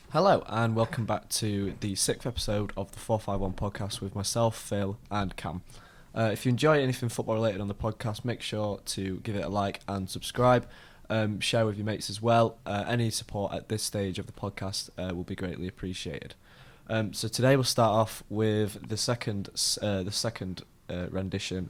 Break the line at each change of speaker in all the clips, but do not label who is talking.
Hello and welcome back to the sixth episode of the 451 podcast with myself, Phil and Cam. If you enjoy anything football related on the podcast, make sure to give it a like and subscribe. Share with your mates as well. Any support at this stage of the podcast will be greatly appreciated. So today we'll start off with the second rendition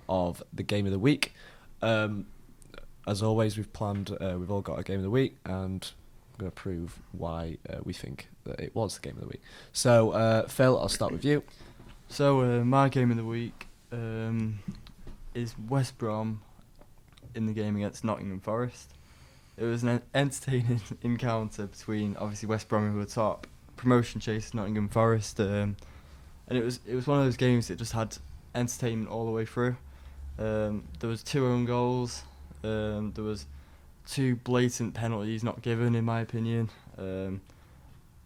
of the game of the week. As always, we've all got a game of the week, and I'm going to prove why we think that it was the game of the week. So, Phil, I'll start with you.
So my game of the week is West Brom in the game against Nottingham Forest. It was an entertaining encounter between obviously West Brom, who were top, promotion chase Nottingham Forest, and it was one of those games that just had entertainment all the way through. There was 2 own goals. There was 2 blatant penalties not given, in my opinion.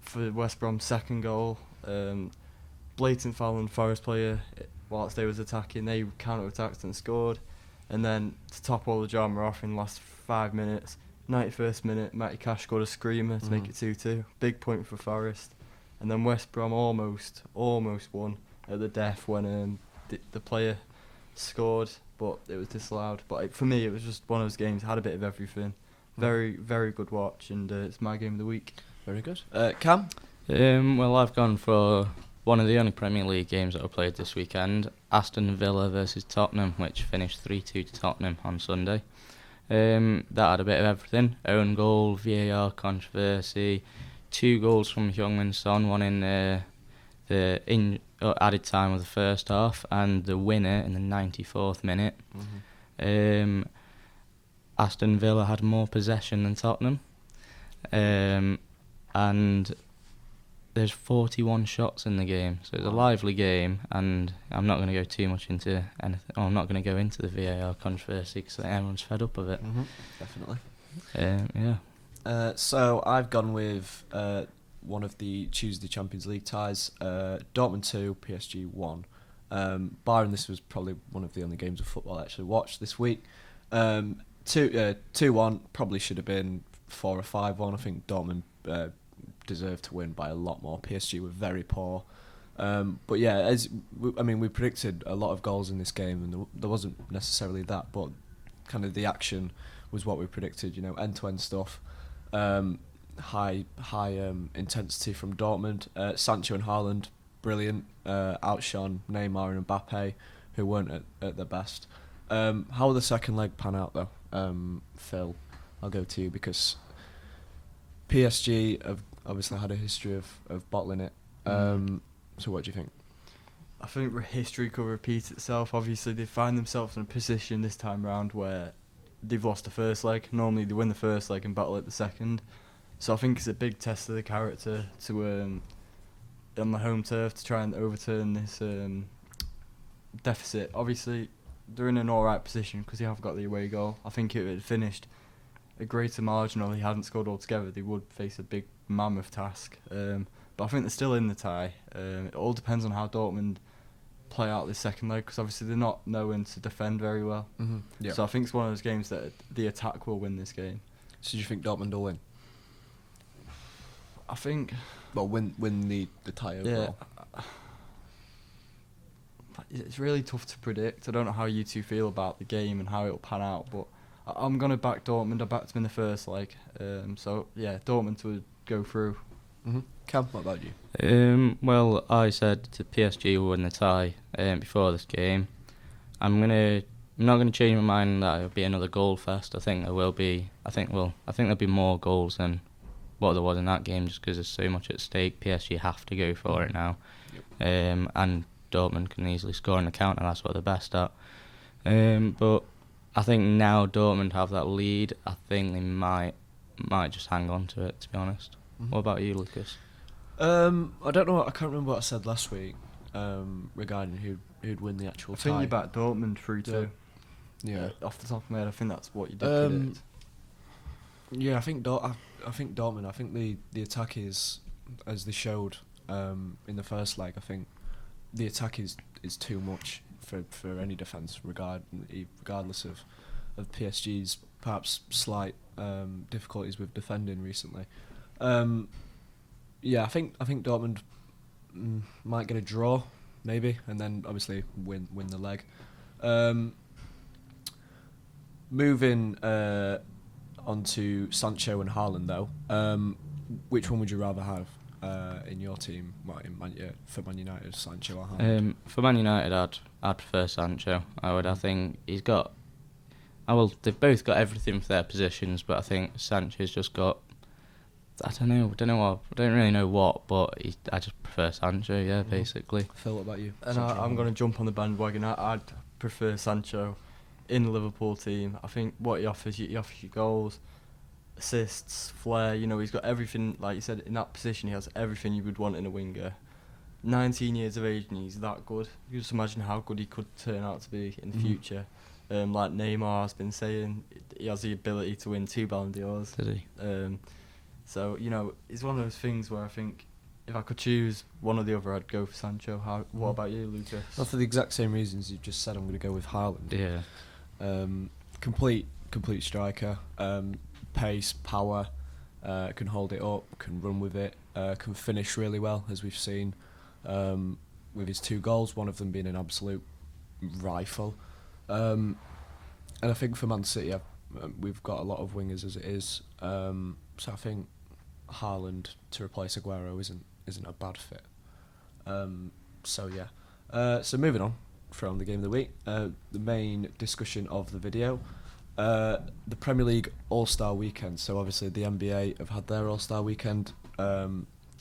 For West Brom's second goal, blatant foul on the Forest player whilst they was attacking. They counter-attacked and scored. And then to top all the drama off in the last 5 minutes, 91st minute, Matty Cash scored a screamer to make it 2-2. Big point for Forest. And then West Brom almost won at the death when the player scored, but it was disallowed. But for me, it was just one of those games. It had a bit of everything. Very, very good watch, and it's my game of the week.
Very good. Cam?
Well, I've gone for one of the only Premier League games that I played this weekend, Aston Villa versus Tottenham, which finished 3-2 to Tottenham on Sunday. That had a bit of everything. Own goal, VAR controversy, 2 goals from Heung-min Son, one in the added time of the first half, and the winner in the 94th minute. Aston Villa had more possession than Tottenham, and there's 41 shots in the game, so it's a lively game. And I'm not going to go too much into anything. I'm not going to go into the VAR controversy because everyone's fed up of it.
Definitely.
Yeah.
So I've gone with one of the Tuesday Champions League ties, Dortmund 2, PSG 1. Barring this was probably one of the only games of football I actually watched this week. 2-1, probably should have been 4 or 5-1. I think Dortmund deserved to win by a lot more. PSG were very poor. But yeah, we predicted a lot of goals in this game, and there wasn't necessarily that, but kind of the action was what we predicted, end-to-end stuff. High intensity from Dortmund. Sancho and Haaland, brilliant. Outshone Neymar and Mbappe, who weren't at their best. How will the second leg pan out, though? Phil, I'll go to you, because PSG have obviously had a history of bottling it. So what do you think?
I think history could repeat itself. Obviously, they find themselves in a position this time round where they've lost the first leg. Normally, they win the first leg and battle it the second. So I think it's a big test of the character to on the home turf to try and overturn this deficit. Obviously, they're in an alright position because they have got the away goal. I think if it had finished a greater margin or they hadn't scored altogether, they would face a big mammoth task. But I think they're still in the tie. It all depends on how Dortmund play out this second leg, because obviously they're not knowing to defend very well.
Yeah.
So I think it's one of those games that the attack will win this game.
So do you think Dortmund will win?
I think...
Well, win the tie overall.
Yeah. It's really tough to predict. I don't know how you two feel about the game and how it'll pan out, but I'm going to back Dortmund. I backed them in the first leg. So, yeah, Dortmund would go through.
Cam, what about you?
Well, I said to PSG will win the tie before this game. I'm not going to change my mind that it'll be another goal fest. I think there will be. I think there'll be more goals than what there was in that game, just because there's so much at stake. PSG have to go for it now, and Dortmund can easily score on the counter. That's what they're best at. But I think now Dortmund have that lead. I think they might just hang on to it, to be honest. What about you, Lucas?
I don't know. I can't remember what I said last week regarding who'd win the actual tie.
I think you backed Dortmund 3-2.
Yeah.
Off the top of my head, I think that's what you did predict.
Yeah, I think Dortmund. I think the attack is, as they showed in the first leg. I think the attack is too much for any defence, regardless of PSG's perhaps slight difficulties with defending recently. yeah, I think Dortmund might get a draw, maybe, and then obviously win the leg. Moving on to Sancho and Haaland, though, which one would you rather have in your team? Well, for Man United, Sancho or Haaland?
For Man United, I'd prefer Sancho. I would. I think he's got. They've both got everything for their positions, but I think Sancho's just got. I don't really know what, but I just prefer Sancho. Yeah, basically.
Phil, what about you?
And I'm going to jump on the bandwagon. I'd prefer Sancho in the Liverpool team. I think what he offers you goals, assists, flair. You know, he's got everything. Like you said, in that position, he has everything you would want in a winger. 19 years of age and he's that good. You just imagine how good he could turn out to be in the future. Like Neymar has been saying, he has the ability to win 2 Ballon d'Ors.
Did he?
So, you know, it's one of those things where I think if I could choose one or the other, I'd go for Sancho. What about you, Lucas?
Well, for the exact same reasons you've just said, I'm going to go with Haaland.
Yeah.
Complete striker. Pace, power, can hold it up, can run with it, can finish really well, as we've seen with his 2 goals, one of them being an absolute rifle. And I think for Man City, we've got a lot of wingers as it is. So I think Haaland to replace Aguero isn't a bad fit. So yeah. So moving on from the game of the week, the main discussion of the video, the Premier League All-Star Weekend. So obviously the NBA have had their All-Star Weekend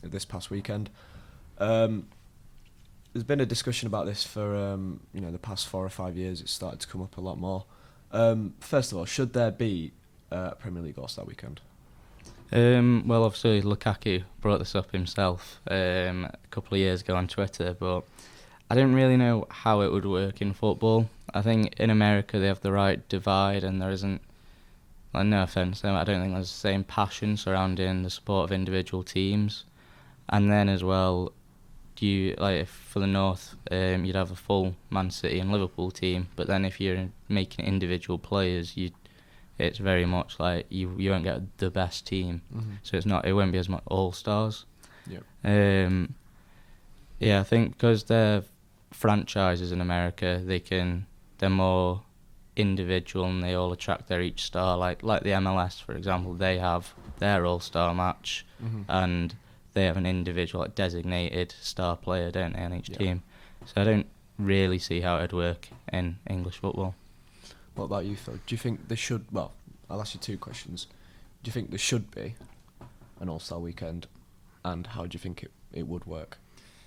this past weekend. There's been a discussion about this for the past 4 or 5 years. It's started to come up a lot more. First of all, should there be a Premier League All-Star Weekend?
Well, obviously Lukaku brought this up himself a couple of years ago on Twitter, but I don't really know how it would work in football. I think in America they have the right divide, and there isn't, no offence, I don't think there's the same passion surrounding the support of individual teams. And then as well, if for the North, you'd have a full Man City and Liverpool team, but then if you're making individual players, it's very much like you won't get the best team, so it won't be as much all stars.
Yeah.
I think because they're franchises in America, they're more individual and they all attract their each star. Like the MLS, for example, they have their all-star match, and they have an individual designated star player, don't they, on each team? So I don't really see how it'd work in English football.
What about you, Phil? Do you think there should... Well, I'll ask you 2 questions. Do you think there should be an All-Star Weekend? And how do you think it would work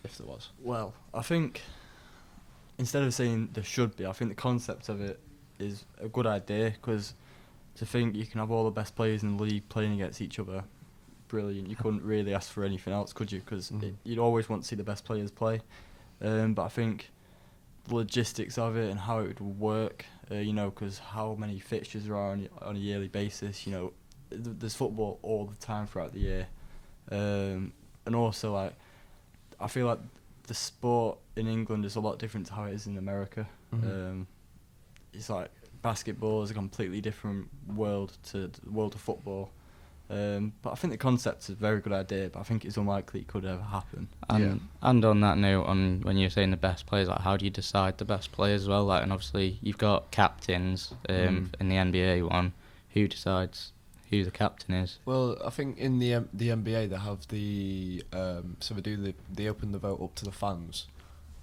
if there was?
Well, I think instead of saying there should be, I think the concept of it is a good idea, because to think you can have all the best players in the league playing against each other, brilliant. You couldn't really ask for anything else, could you? Because you'd always want to see the best players play. But I think the logistics of it and how it would work, because how many fixtures there are on a yearly basis, there's football all the time throughout the year. And also, I feel like the sport in England is a lot different to how it is in America. It's like basketball is a completely different world to the world of football. But I think the concept is a very good idea, but I think it's unlikely it could ever happen.
And on that note, when you're saying the best players, how do you decide the best players as well? And obviously you've got captains in the NBA one. Who decides who the captain is?
Well, I think in the NBA they have the so they open the vote up to the fans,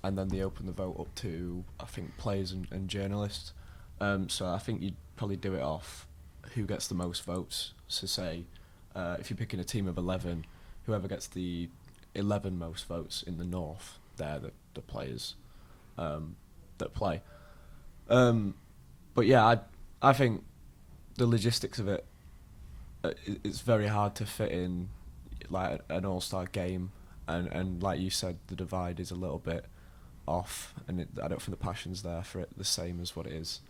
and then they open the vote up to, I think, players and journalists. So I think you'd probably do it off who gets the most votes. So say, if you're picking a team of 11, whoever gets the 11 most votes in the North, they're the players that play. But yeah, I think the logistics of it, it's very hard to fit in like an all-star game, and like you said, the divide is a little bit off, and I don't think the passion's there for it the same as what it is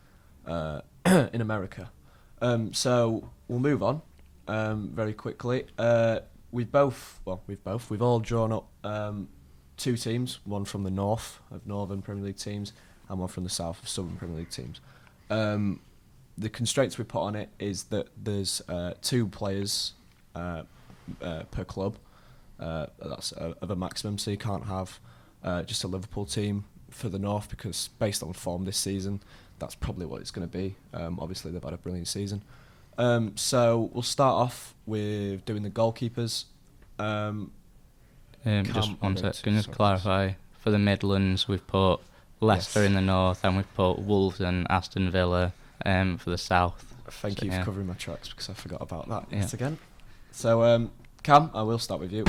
in America. So we'll move on very quickly. We've all drawn up 2 teams, one from the north of Northern Premier League teams and one from the south of Southern Premier League teams. The constraints we put on it is that there's 2 players per club, That's of a maximum, so you can't have just a Liverpool team for the North, because based on form this season, that's probably what it's going to be. Obviously, they've had a brilliant season. So we'll start off with doing the goalkeepers.
Just one sec. Can you just clarify? For the Midlands, we've put Leicester in the north, and we've put Wolves and Aston Villa for the south.
Thank you for covering my tracks, because I forgot about that yet again. So, Cam, I will start with you.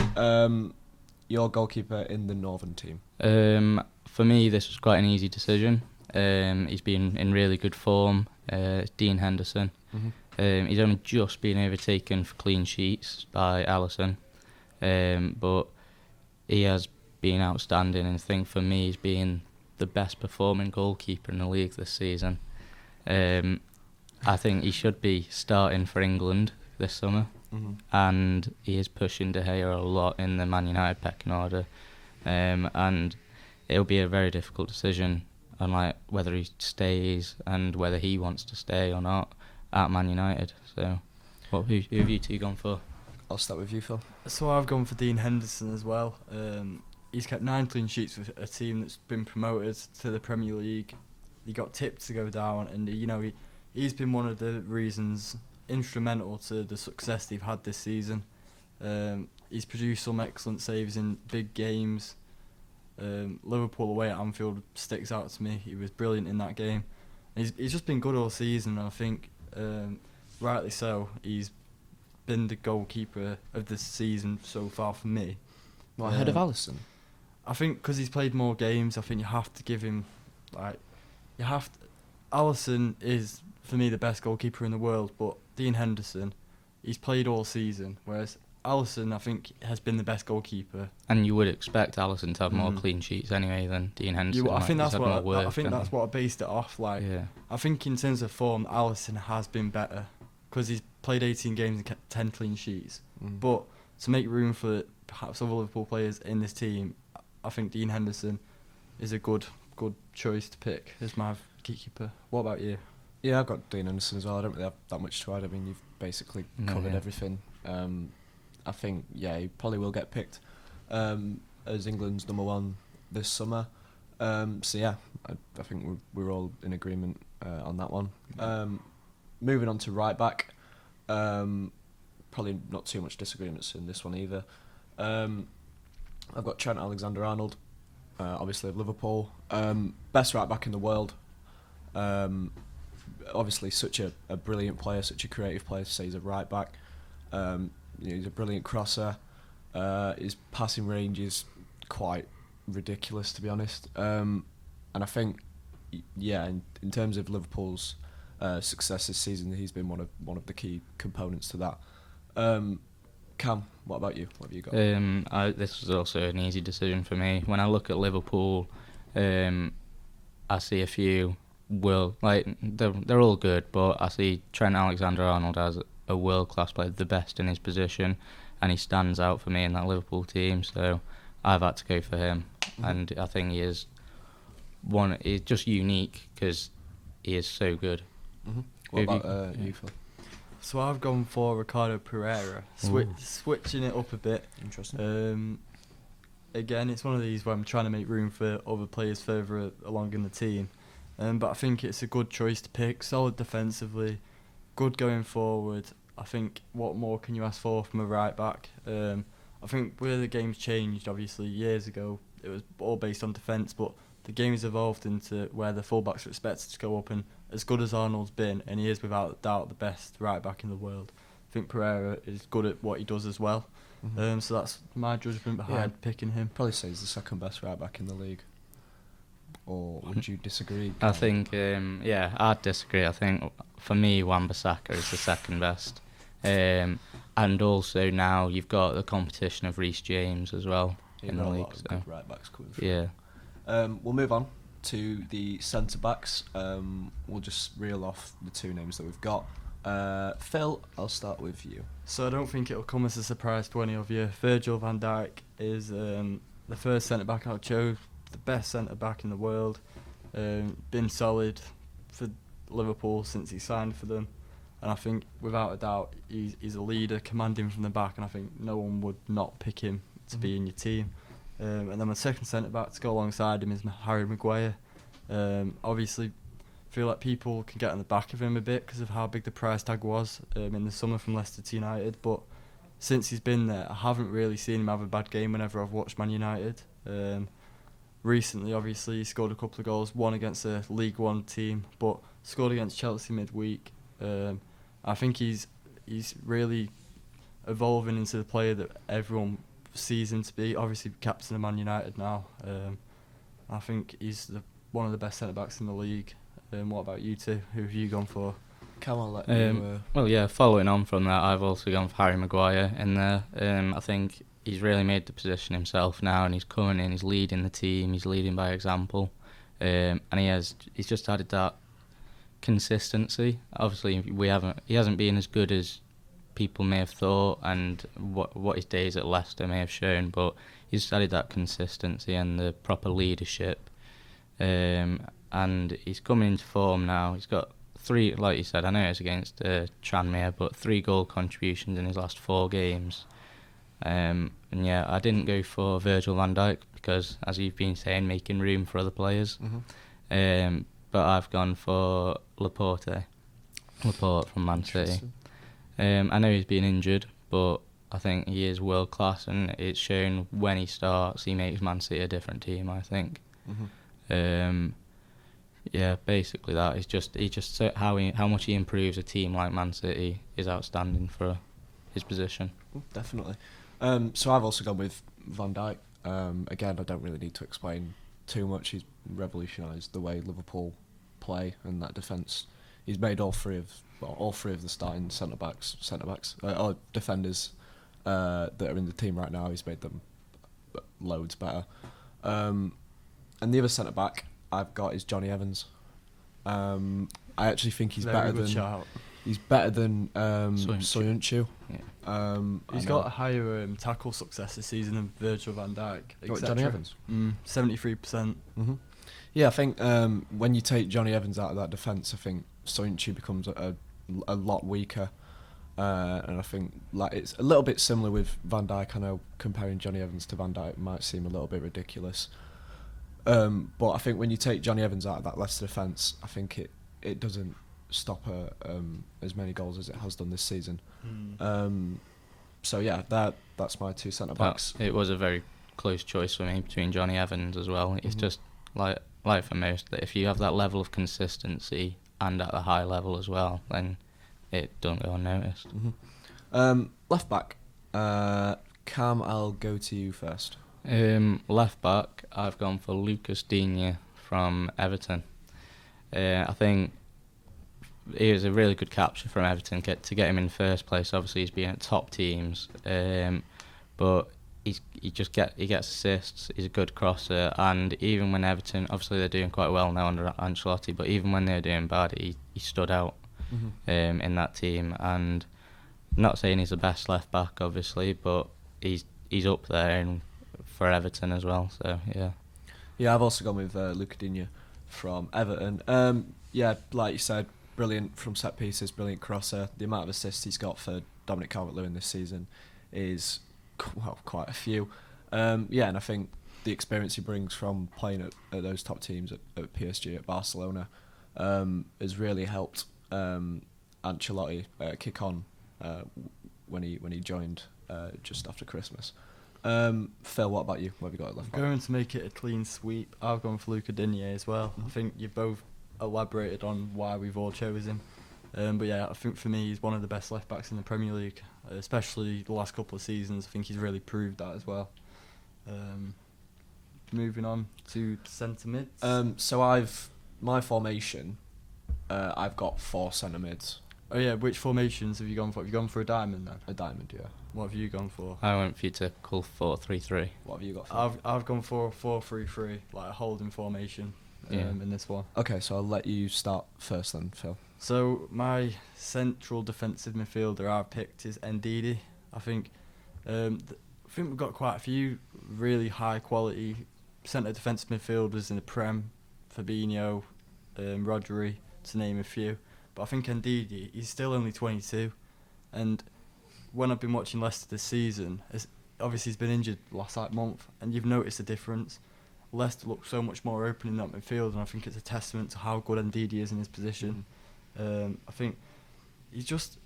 Your goalkeeper in the Northern team.
For me, this was quite an easy decision. He's been in really good form. Dean Henderson. Mm-hmm. He's only just been overtaken for clean sheets by Alisson, but he has been outstanding, and I think for me he's been the best performing goalkeeper in the league this season. I think he should be starting for England this summer, and he is pushing De Gea a lot in the Man United pecking order, and it'll be a very difficult decision on like whether he stays and whether he wants to stay or not at Man United. So, who have you two gone for?
I'll start with you, Phil.
So I've gone for Dean Henderson as well. He's kept 9 clean sheets with a team that's been promoted to the Premier League. He got tipped to go down, and he's been one of the reasons instrumental to the success they've had this season. He's produced some excellent saves in big games. Liverpool away at Anfield sticks out to me. He was brilliant in that game. He's just been good all season, and I think rightly so. He's been the goalkeeper of the season so far for me.
Well, ahead of Alisson?
I think because he's played more games, I think you have to give him, Alisson is, for me, the best goalkeeper in the world, but Dean Henderson, he's played all season, whereas Alisson, I think, has been the best goalkeeper.
And you would expect Alisson to have more clean sheets anyway than Dean Henderson.
I think that's what I based it off. I think in terms of form, Alisson has been better because he's played 18 games and kept 10 clean sheets. But to make room for perhaps other Liverpool players in this team, I think Dean Henderson is a good choice to pick as my keeper. What about you?
Yeah, I've got Dean Henderson as well. I don't really have that much to add. I mean, you've basically covered everything. I think, he probably will get picked as England's number one this summer. I think we're all in agreement on that one. Moving on to right back, probably not too much disagreements in this one either. I've got Trent Alexander-Arnold, obviously of Liverpool, best right back in the world. Obviously, such a brilliant player, such a creative player to say he's a right back. He's a brilliant crosser. His passing range is quite ridiculous, to be honest. And I think, in terms of Liverpool's success this season, he's been one of the key components to that. Cam, what about you? What have you got?
This was also an easy decision for me. When I look at Liverpool, I see a few they're all good, but I see Trent Alexander-Arnold as a world-class player, the best in his position, and he stands out for me in that Liverpool team, so I've had to go for him. And I think he's just unique because he is so good.
What about you, Phil?
So I've gone for Ricardo Pereira, switching it up a bit.
Interesting.
Again, it's one of these where I'm trying to make room for other players further along in the team, but I think it's a good choice to pick. Solid defensively, good going forward. I think what more can you ask for from a right back? I think where the game's changed, obviously years ago it was all based on defence, but the game has evolved into where the fullbacks are expected to go up, and as good as Arnold's been, and he is without doubt the best right back in the world, I think Pereira is good at what he does as well. So that's my judgment behind picking him.
Probably say he's the second best right back in the league. Or would you disagree?
I think, I'd disagree. I think for me, Wan-Bissaka is the second best. And also now you've got the competition of Reece James as well in the league.
Good right backs coming through.
Yeah.
We'll move on to the centre backs. We'll just reel off the two names that we've got. Phil, I'll start with you.
So I don't think it'll come as a surprise to any of you. Virgil van Dijk is the first centre back I chose, the best centre back in the world. Been solid for Liverpool since he signed for them, and I think without a doubt he's a leader, commanding from the back, and I think no one would not pick him to be in your team. And then my second centre-back to go alongside him is Harry Maguire. Obviously, feel like people can get on the back of him a bit because of how big the price tag was in the summer from Leicester to United, but since he's been there, I haven't really seen him have a bad game whenever I've watched Man United. Recently, obviously, he scored a couple of goals, one against a League One team, but scored against Chelsea midweek. I think he's really evolving into the player that everyone sees him to be. Obviously, captain of Man United now. I think he's one of the best centre-backs in the league. What about you two? Who have you gone for?
Come on, let you...
Well, yeah, following on from that, I've also gone for Harry Maguire in there. I think he's really made the position himself now, and he's coming in, he's leading the team, he's leading by example, and he's just added that consistency. Obviously, he hasn't been as good as people may have thought, and what his days at Leicester may have shown, but he's added that consistency and the proper leadership, and he's coming into form now. He's got 3, like you said, I know it's against Tranmere, but 3 goal contributions in his last 4 games. And yeah, I didn't go for Virgil van Dijk because, as you've been saying, making room for other players. But I've gone for Laporte from Man City. I know he's been injured, but I think he is world class, and it's shown when he starts, he makes Man City a different team, I think. Yeah, basically that. How much he improves a team like Man City is outstanding for his position.
Definitely. So I've also gone with Van Dijk. Again, I don't really need to explain too much. He's revolutionised the way Liverpool play and that defence. He's made all three of the starting centre backs or defenders that are in the team right now. He's made them loads better. And the other centre back I've got is Johnny Evans. I actually think he's better than Soyuncu.
Yeah.
He's got a higher tackle success this season than Virgil van Dijk.
What, Johnny Evans?
73%.
Yeah, I think when you take Johnny Evans out of that defence, I think Soyuncu becomes a lot weaker. And I think it's a little bit similar with Van Dijk. I know comparing Johnny Evans to Van Dijk might seem a little bit ridiculous. But I think when you take Johnny Evans out of that Leicester defence, I think it doesn't stop as many goals as it has done this season. So yeah, that's my 2 centre backs.
It was a very close choice for me between Johnny Evans as well. It's just like for most, that if you have that level of consistency and at a high level as well, then it don't go unnoticed.
Left back, Cam, I'll go to you first.
Left back, I've gone for Lucas Digne from Everton. I think he was a really good capture from Everton to get him in first place. Obviously, he's been at top teams, but he gets assists. He's a good crosser, and even when Everton, obviously they're doing quite well now under Ancelotti, but even when they're doing bad, he stood out in that team. And I'm not saying he's the best left back, obviously, but he's up there for Everton as well. So yeah,
I've also gone with Lucas Digne from Everton. Yeah, like you said, brilliant from set pieces, brilliant crosser. The amount of assists he's got for Dominic Calvert-Lewin this season is quite a few. And I think the experience he brings from playing at those top teams at PSG, at Barcelona, has really helped Ancelotti kick on when he joined just after Christmas. Phil, what about you? What have you got at left back?
Going to make it a clean sweep, I've gone for Lucas Digne as well. I think you both elaborated on why we've all chosen him. But yeah, I think for me he's one of the best left backs in the Premier League, especially the last couple of seasons. I think he's really proved that as well. Moving on to centre mids.
So my formation, I've got 4 centre mids.
Oh yeah, which formations have you gone for? Have you gone for a diamond then?
A diamond, yeah.
What have you gone for?
I went for you to call 4-3-3.
What have you got for?
I've gone for a 4-3-3, like a holding formation. In this one.
Okay, so I'll let you start first then, Phil.
So my central defensive midfielder I've picked is Ndidi. I think we've got quite a few really high quality centre defensive midfielders in the Prem, Fabinho, Rodri, to name a few. But I think Ndidi, he's still only 22, and when I've been watching Leicester this season, obviously he's been injured last month, and you've noticed the difference. Leicester look so much more open in that midfield, and I think it's a testament to how good Ndidi is in his position. I think he's just.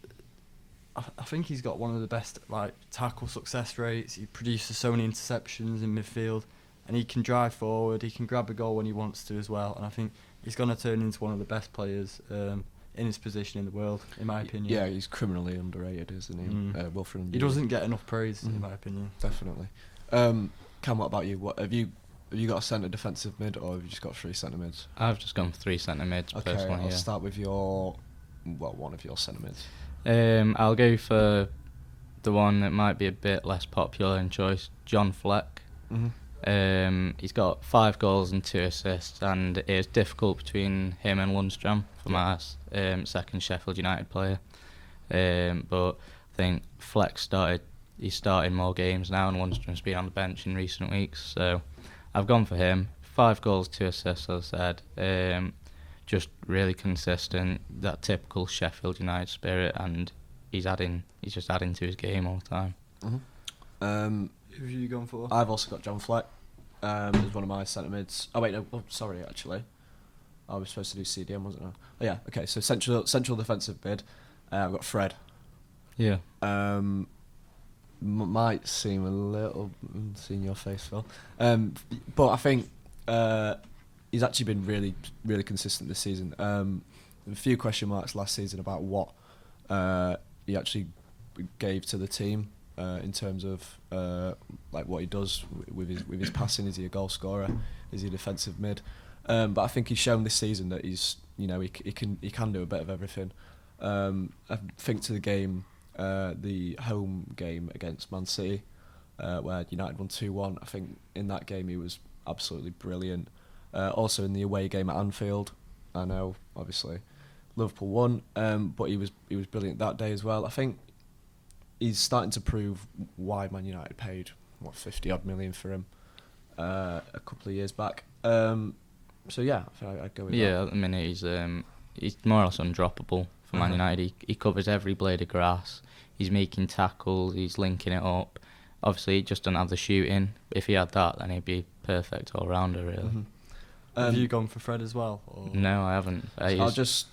I think he's got one of the best tackle success rates. He produces so many interceptions in midfield, and he can drive forward. He can grab a goal when he wants to as well. And I think he's going to turn into one of the best players in his position in the world, in my opinion.
Yeah, he's criminally underrated, isn't he? Wilfred Ndidi.
He doesn't get enough praise, in my opinion.
Definitely. Cam, what about you? What have you got a centre defensive mid, or have you just got 3 centre mids?
I've just gone for 3 centre mids personally.
I'll start with one of your centre mids.
I'll go for the one that might be a bit less popular in choice, John Fleck. He's got 5 goals and 2 assists, and it was difficult between him and Lundstram for my second Sheffield United player. But I think Fleck he's starting more games now, and Lundstram's been on the bench in recent weeks, so I've gone for him. 5 goals, 2 assists, as I said. Just really consistent, that typical Sheffield United spirit, and he's just adding to his game all the time.
Who have you gone for?
I've also got John Fleck as one of my centre mids. Oh wait, no, sorry, actually, I was supposed to do CDM, wasn't I? Oh yeah, okay. So central defensive mid. I've got Fred.
Yeah.
Might seem a little seeing your face, Phil, but I think he's actually been really, really consistent this season. A few question marks last season about what he actually gave to the team in terms of what he does with his passing. Is he a goal scorer? Is he a defensive mid? But I think he's shown this season that he's he can do a bit of everything. I think to the game, the home game against Man City, where United won 2-1. I think in that game he was absolutely brilliant. Also in the away game at Anfield, I know obviously Liverpool won, but he was brilliant that day as well. I think he's starting to prove why Man United paid 50 odd million for him a couple of years back. So yeah, I think I'd go with that.
Yeah, at the minute he's more or less undroppable for Man United. He covers every blade of grass. He's making tackles. He's linking it up. Obviously, he just doesn't have the shooting. If he had that, then he'd be perfect all rounder, really.
Have you gone for Fred as well? Or?
No, I haven't. I was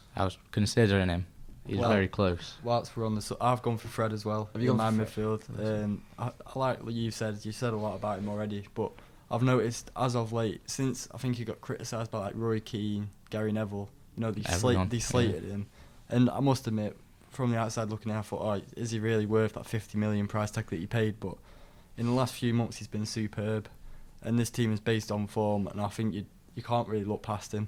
considering him. He's very close.
Whilst we're on this, I've gone for Fred as well.
Have you gone
my
for
midfield? I like what you said. You said a lot about him already, but I've noticed as of late, since I think he got criticised by Roy Keane, Gary Neville, they slated him, and I must admit, from the outside looking in, I thought, is he really worth that 50 million price tag that he paid? But in the last few months, he's been superb, and this team is based on form, and I think you can't really look past him.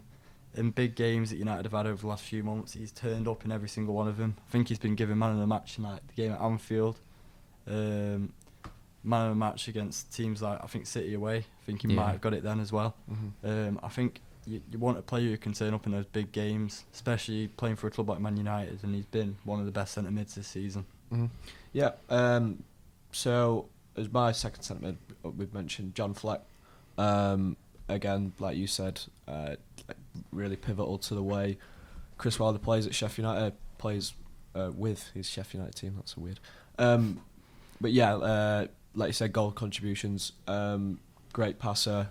In big games that United have had over the last few months, he's turned up in every single one of them. I think he's been given man of the match in the game at Anfield, man of the match against teams like, I think, City away. I think he might have got it then as well. I think you want a player who can turn up in those big games, especially playing for a club like Man United, and he's been one of the best centre mids this season.
Yeah. So as my second centre mid, we've mentioned John Fleck. Again, like you said, really pivotal to the way Chris Wilder plays at Sheffield United, plays with his Sheffield United team. That's so weird. But yeah, like you said, goal contributions, great passer,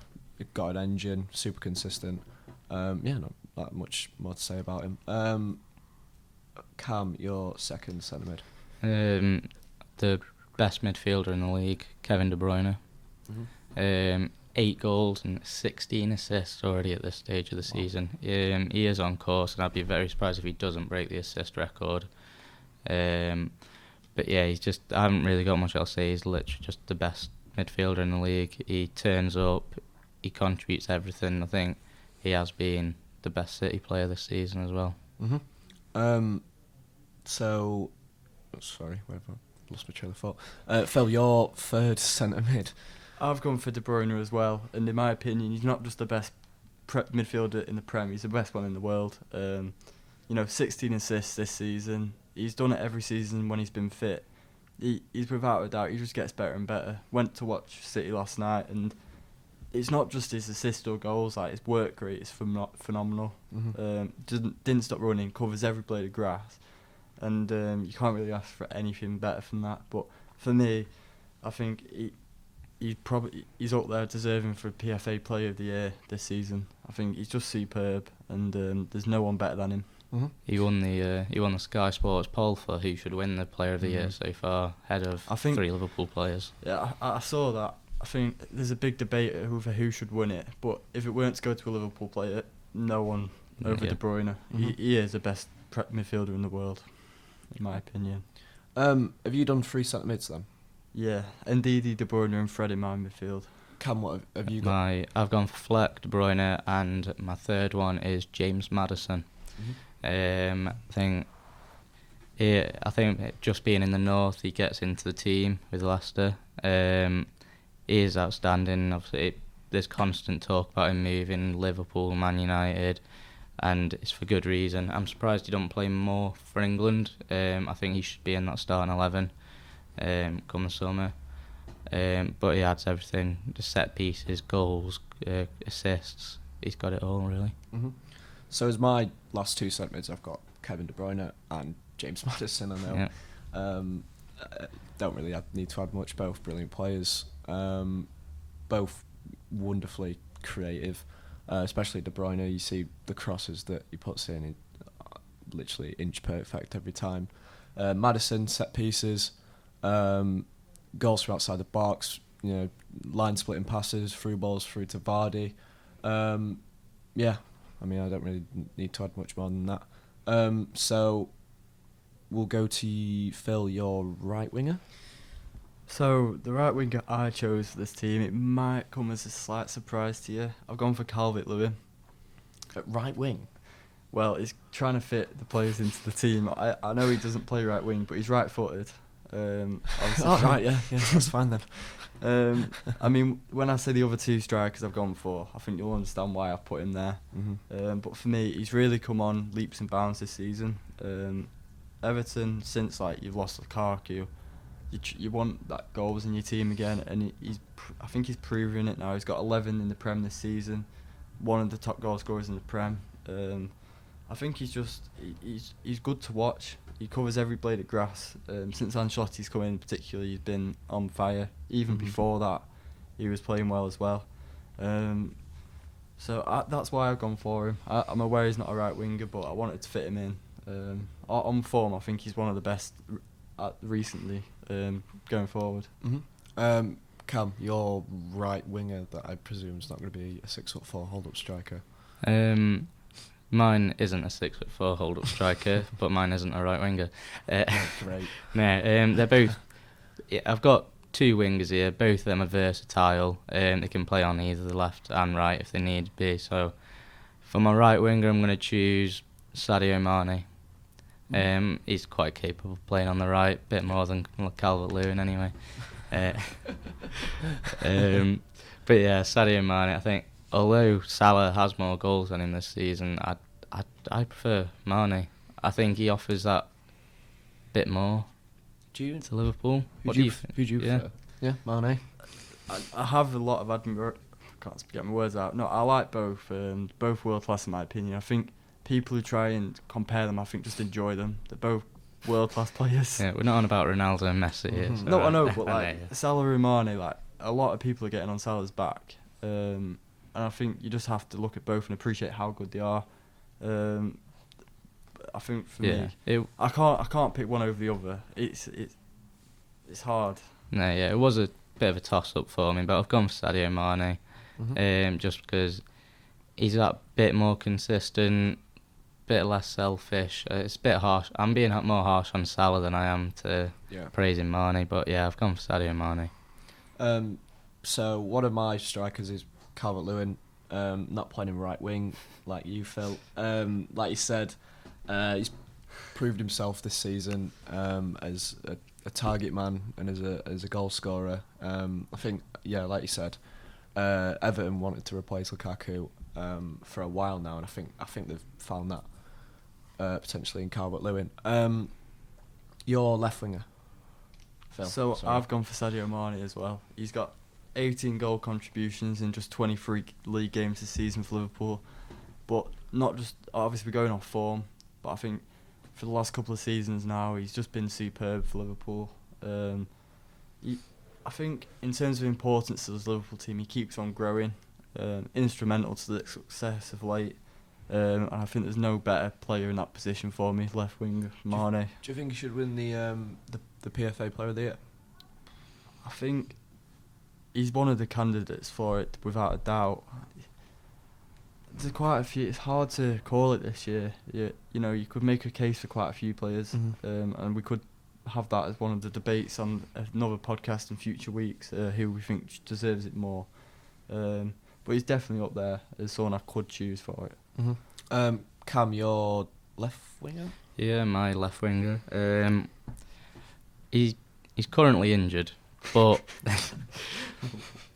got an engine, super consistent. Not that much more to say about him. Cam, your second centre mid.
The best midfielder in the league, Kevin De Bruyne. 8 goals and 16 assists already at this stage of the season. He is on course, and I'd be very surprised if he doesn't break the assist record. But yeah, I haven't really got much else to say. He's literally just the best midfielder in the league. He turns up, he contributes everything. I think he has been the best City player this season as well. Sorry, where have I lost my train of thought?
Phil, your third centre mid.
I've gone for De Bruyne as well, and in my opinion, he's not just the best midfielder in the Prem, he's the best one in the world. 16 assists this season. He's done it every season when he's been fit. He's without a doubt, he just gets better and better. Went to watch City last night, and it's not just his assists or goals, his work rate is phenomenal. Didn't stop running, covers every blade of grass, and you can't really ask for anything better than that. But for me, I think he's up there deserving for PFA Player of the Year this season. I think he's just superb, and there's no one better than him.
Mm-hmm.
He won the Sky Sports poll for who should win the Player of the Year so far, ahead of 3 Liverpool players.
Yeah, I saw that. I think there's a big debate over who should win it, but if it weren't to go to a Liverpool player, no one over De Bruyne. Mm-hmm. He is the best prep midfielder in the world, in my opinion.
Have you done 3 centre mids then?
Yeah, Ndidi, De Bruyne and Fred in my midfield.
Cam, what have you got?
I've gone for Fleck, De Bruyne, and my third one is James Maddison. Mm-hmm. I think just being in the north, he gets into the team with Leicester. He is outstanding. Obviously, there's constant talk about him moving Liverpool, Man United, and it's for good reason. I'm surprised he don't play more for England. I think he should be in that starting 11 come the summer. But he adds everything: the set pieces, goals, assists. He's got it all, really.
Mm-hmm. So as my last 2 centre mids, I've got Kevin De Bruyne and James Maddison. I know. Yeah. Don't really need to add much. Both brilliant players. Both wonderfully creative. Especially De Bruyne. You see the crosses that he puts in, literally inch perfect every time. Maddison, set pieces, goals from outside the box. Line splitting passes, through balls through to Vardy. Yeah. I mean, I don't really need to add much more than that. So we'll go to Phil, your right winger.
So the right winger I chose for this team, it might come as a slight surprise to you. I've gone for Calvert-Lewin.
At right wing?
Well, he's trying to fit the players into the team. I know he doesn't play right wing, but he's right-footed.
Right, yeah, that's fine then.
I mean, when I say the other 2 strikers I've gone for, I think you'll understand why I've put him there. Mm-hmm. But for me, he's really come on leaps and bounds this season. Everton, since you've lost Lukaku, you want that goals in your team again, and I think he's proving it now. He's got 11 in the Prem this season, one of the top goal scorers in the Prem. I think he's good to watch. He covers every blade of grass. Since Ancelotti's come in, particularly, he's been on fire. Even before that, he was playing well as well. So that's why I've gone for him. I'm aware he's not a right winger, but I wanted to fit him in. On form, I think he's one of the best recently going forward.
Mm-hmm. Cam, your right winger that I presume is not going to be a 6'4" hold-up striker.
Mine isn't a 6'4" hold-up striker, but mine isn't a right winger.
Great.
No, they're both. Yeah, I've got 2 wingers here. Both of them are versatile. They can play on either the left and right if they need to be. So, for my right winger, I'm going to choose Sadio Mane. He's quite capable of playing on the right, bit more than Calvert-Lewin anyway. But yeah, Sadio Mane. I think although Salah has more goals than him this season, I prefer Mane. I think he offers that bit more to Liverpool.
Who do you prefer? Yeah, Mane.
I have a lot of admiration. I can't get my words out. No, I like both. Both world class in my opinion. I think people who try and compare them, I think just enjoy them. They're both world class players.
Yeah, we're not on about Ronaldo and Messi here. So
no, I know, but Salah and Mane, a lot of people are getting on Salah's back. And I think you just have to look at both and appreciate how good they are. I think for me, I can't pick one over the other. It's hard.
No, yeah, it was a bit of a toss-up for me, but I've gone for Sadio Mane, just because he's that bit more consistent, bit less selfish. It's a bit harsh. I'm being more harsh on Salah than I am to praising Mane, but yeah, I've gone for Sadio Mane.
So one of my strikers is Calvert-Lewin, not playing in right wing like you, Phil. Like you said, he's proved himself this season as a target man and as a goal scorer. I think, like you said, Everton wanted to replace Lukaku for a while now, and I think they've found that potentially in Calvert-Lewin. Your left winger, Phil.
So I've gone for Sadio Mane as well. He's got 18 goal contributions in just 23 league games this season for Liverpool, but not just obviously going off form, but I think for the last couple of seasons now he's just been superb for Liverpool. I think in terms of importance to this Liverpool team, he keeps on growing, instrumental to the success of late. And I think there's no better player in that position for me, left wing Mane.
Do you think he should win the PFA Player of the Year?
I think he's one of the candidates for it, without a doubt. There's quite a few. It's hard to call it this year. You know, you could make a case for quite a few players, and we could have that as one of the debates on another podcast in future weeks. Who we think deserves it more. But he's definitely up there as someone I could choose for it.
Cam, your left winger?
Yeah, my left winger. He's currently injured, but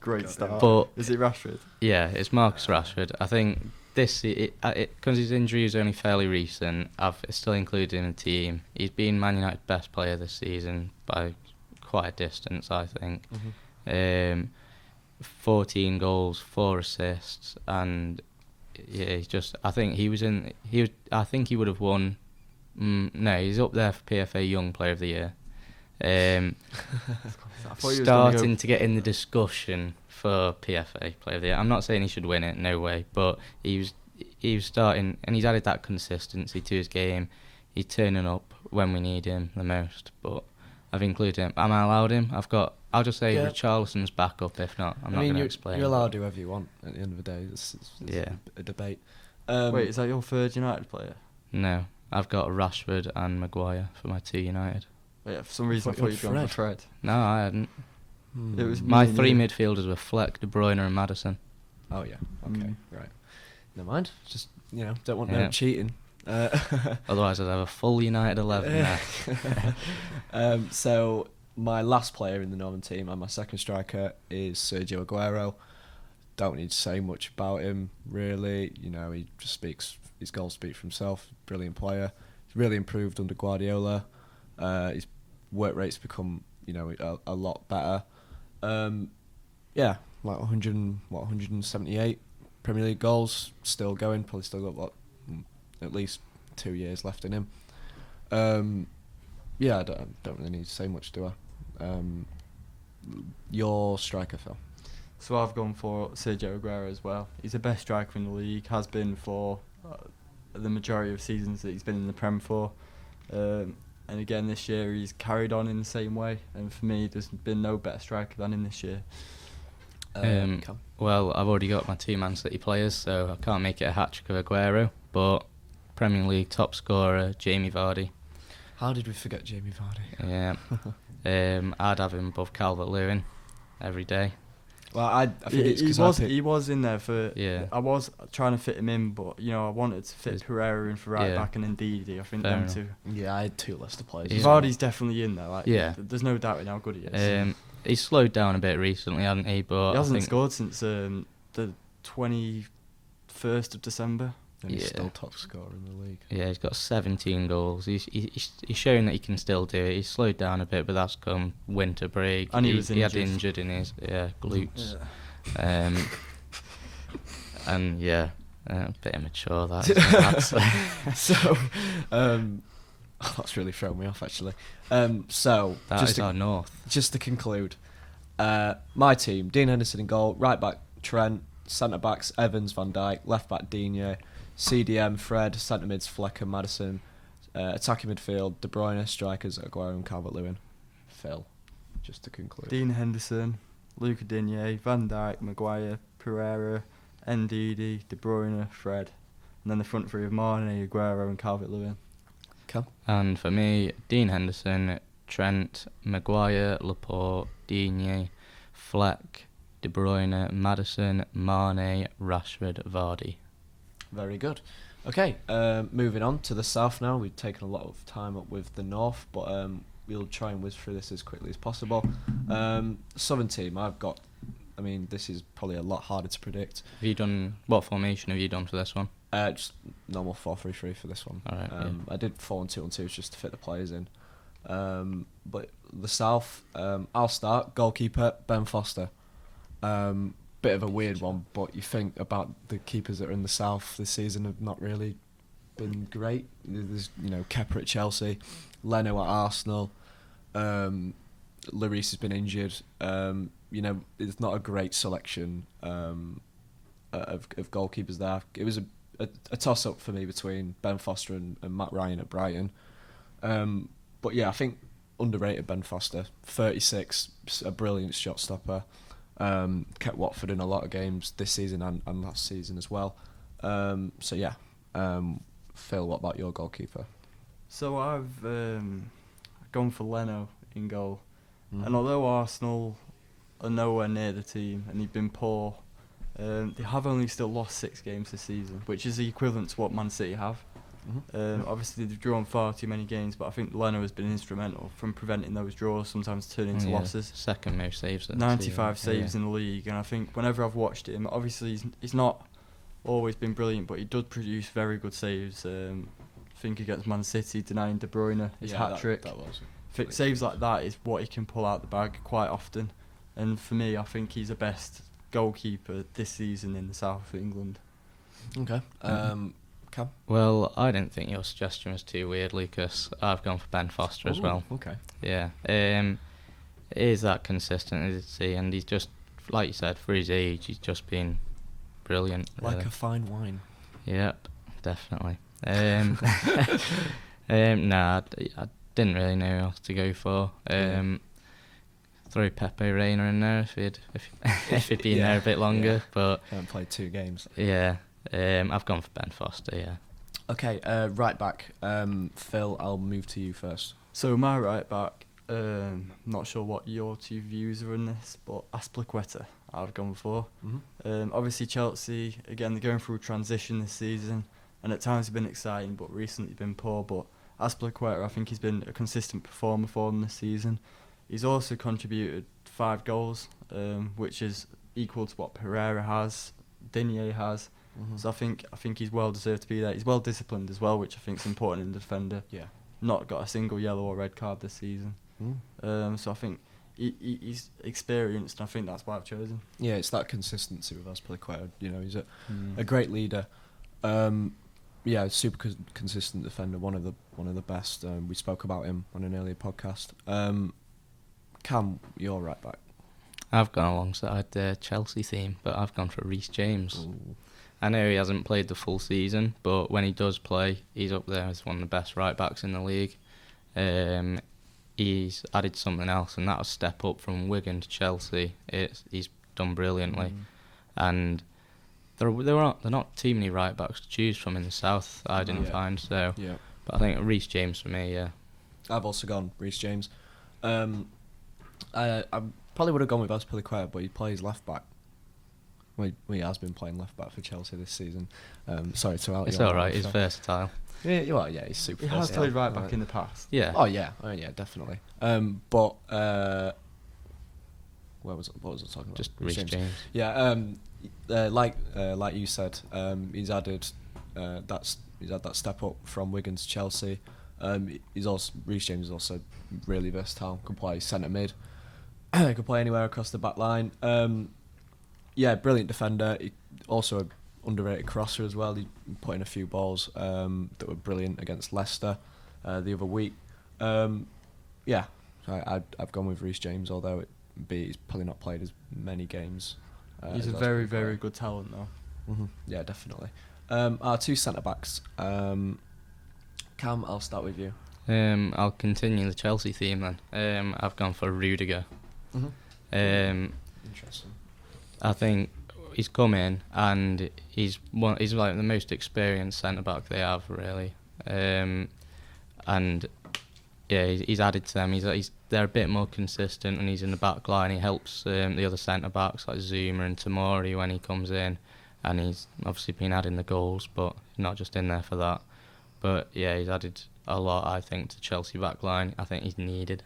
Great start.
but
Is it Rashford?
yeah, it's Marcus Rashford. I think because his injury is only fairly recent, I've still included in the team. He's been Man United's best player this season by quite a distance, I think. 14 goals, 4 assists, and yeah, he's just. I think I think he would have won. No, he's up there for PFA Young Player of the Year. Starting to get in the discussion for PFA Player of the Year. I'm not saying he should win it, no way, but he was starting, and he's added that consistency to his game. He's turning up when we need him the most, but I've included him. Am I allowed him? I'll just say Richarlison's back up. If not, I'm not going to explain.
You're allowed whoever you want at the end of the day. It's a debate.
Wait, is that your third United player?
No, I've got Rashford and Maguire for my 2 United.
Wait, for some reason I thought you'd gone for Fred.
No, I hadn't.
It was
My 3 midfielders were Fleck, De Bruyne and Maddison.
Oh yeah, okay, right. Never mind. Just don't want no cheating.
Otherwise, I'd have a full United 11 there.
So my last player in the Northern team and my second striker is Sergio Aguero. Don't need to say much about him, really. He just speaks. His goals speak for himself. Brilliant player. He's really improved under Guardiola. His work rate's become, a lot better. Like 178 Premier League goals, still going. Probably still got at least 2 years left in him. I don't really need to say much, do I? Your striker, Phil.
So I've gone for Sergio Aguero as well. He's the best striker in the league, has been for the majority of seasons that he's been in the Prem for. And again, this year he's carried on in the same way. And for me, there's been no better striker than him this year.
Well, I've already got my 2 Man City players, so I can't make it a hat-trick of Aguero. But Premier League top scorer, Jamie Vardy.
How did we forget Jamie Vardy?
Yeah. I'd have him above Calvert-Lewin every day.
Well, I think it's because
he was in there for.
Yeah.
I was trying to fit him in, but I wanted to fit Pereira in for right back and Ndidi. I think them two.
Yeah, I had 2 Leicester players.
Yeah.
Vardy's definitely in there.
There's
no doubt in how good he is.
He's slowed down a bit recently, hasn't he? But
he hasn't scored since the 21st of December.
And he's still top scorer in the league.
Yeah, he's got 17 goals. He's showing that he can still do it. He's slowed down a bit, but that's come winter break.
And he
had injured in his glutes.
Yeah.
And a bit immature that.
So, that's really thrown me off actually. So
that is our North.
Just to conclude, my team: Dean Henderson in goal, right back Trent, centre backs Evans, Van Dijk, left back Digne, CDM Fred, centre mids Fleck and Maddison, attacking midfield De Bruyne, strikers Aguero and Calvert-Lewin. Phil, just to conclude.
Dean Henderson, Luca Digne, Van Dijk, Maguire, Pereira, Ndidi, De Bruyne, Fred, and then the front three of Mane, Aguero and Calvert-Lewin.
Come.
And for me, Dean Henderson, Trent, Maguire, Laporte, Digne, Fleck, De Bruyne, Maddison, Mane, Rashford, Vardy.
Very good. Okay, moving on to the south now. We've taken a lot of time up with the north, but we'll try and whiz through this as quickly as possible. Southern team, this is probably a lot harder to predict.
What formation have you done for this one?
Just normal 4-3-3 for this one.
All right,
I did 4-2-2 just to fit the players in. But the south, I'll start. Goalkeeper, Ben Foster. Bit of a weird one, but you think about the keepers that are in the south this season have not really been great. There's Kepa at Chelsea, Leno at Arsenal, Lloris has been injured. It's not a great selection of goalkeepers there. It was a toss-up for me between Ben Foster and Matt Ryan at Brighton. But yeah, I think underrated Ben Foster. 36, a brilliant shot stopper. Kept Watford in a lot of games this season and last season as well. Phil, what about your goalkeeper?
So I've gone for Leno in goal. And although Arsenal are nowhere near the team and they've been poor, they have only still lost 6 games this season, which is the equivalent to what Man City have. Obviously they've drawn far too many games, but I think Leno has been instrumental from preventing those draws sometimes turning into losses.
Second most saves.
95 saves in the league, and I think whenever I've watched him, obviously he's not always been brilliant, but he does produce very good saves. I think against Man City, denying De Bruyne his hat-trick. Saves like that is what he can pull out the bag quite often, and for me I think he's the best goalkeeper this season in the south of England.
Okay. Cam?
Well, I didn't think your suggestion was too weird, Lucas. I've gone for Ben Foster as well.
Okay.
Yeah. It is that consistency, and he's just, like you said, for his age, he's just been brilliant.
Like
really.
a fine wine.
Yep, definitely. I didn't really know who else to go for. Throw Pepe Reina in there if he'd been there a bit longer, but
I haven't played 2 games.
Yeah. I've gone for Ben Foster, yeah.
Okay, right back. Phil, I'll move to you first.
So my right back, not sure what your 2 views are on this, but Azpilicueta I've gone for. Obviously Chelsea, again, they're going through a transition this season, and at times have been exciting, but recently been poor. But Azpilicueta, I think he's been a consistent performer for them this season. He's also contributed 5 goals, which is equal to what Pereira has, Digne has. So I think he's well deserved to be there. He's well disciplined as well, which I think is important in the defender.
Yeah.
Not got a single yellow or red card this season. So I think he's experienced, and I think that's why I've chosen.
Yeah, it's that consistency with Azpilicueta. He's a great leader. Super consistent defender. One of the best. We spoke about him on an earlier podcast. Cam, you're right back.
I've gone alongside the Chelsea theme, but I've gone for Reece James.
Ooh.
I know he hasn't played the full season, but when he does play, he's up there as one of the best right backs in the league. He's added something else, and that'll step up from Wigan to Chelsea. He's done brilliantly, and they're not too many right backs to choose from in the south. I didn't find so. Yeah. But I think Reece James for me. Yeah.
I've also gone Reece James. I probably would have gone with Azpilicueta, but he plays left back. Well, he has been playing left back for Chelsea this season. Sorry to out.
It's all right. He's versatile.
Yeah, he's super.
He has played right back in the past.
Yeah.
Oh yeah, definitely. What was I talking about?
Just Reece James.
Yeah. Like you said, he's had that step up from Wigan to Chelsea. Reece James is also really versatile. Can play centre mid. Can play anywhere across the back line. Brilliant defender. He also an underrated crosser as well. He put in a few balls that were brilliant against Leicester the other week. I've gone with Reece James, although he's probably not played as many games.
He's a very, very good talent, though.
Yeah, definitely. Our 2 centre backs. Cam, I'll start with you.
I'll continue the Chelsea theme then. I've gone for Rudiger.
Interesting.
I think he's come in and he's like the most experienced centre back they have really, and he's added to them. They're a bit more consistent, and he's in the back line. He helps the other centre backs like Zuma and Tomori when he comes in, and he's obviously been adding the goals, but he's not just in there for that. But yeah, he's added a lot, I think, to Chelsea back line. I think he's needed.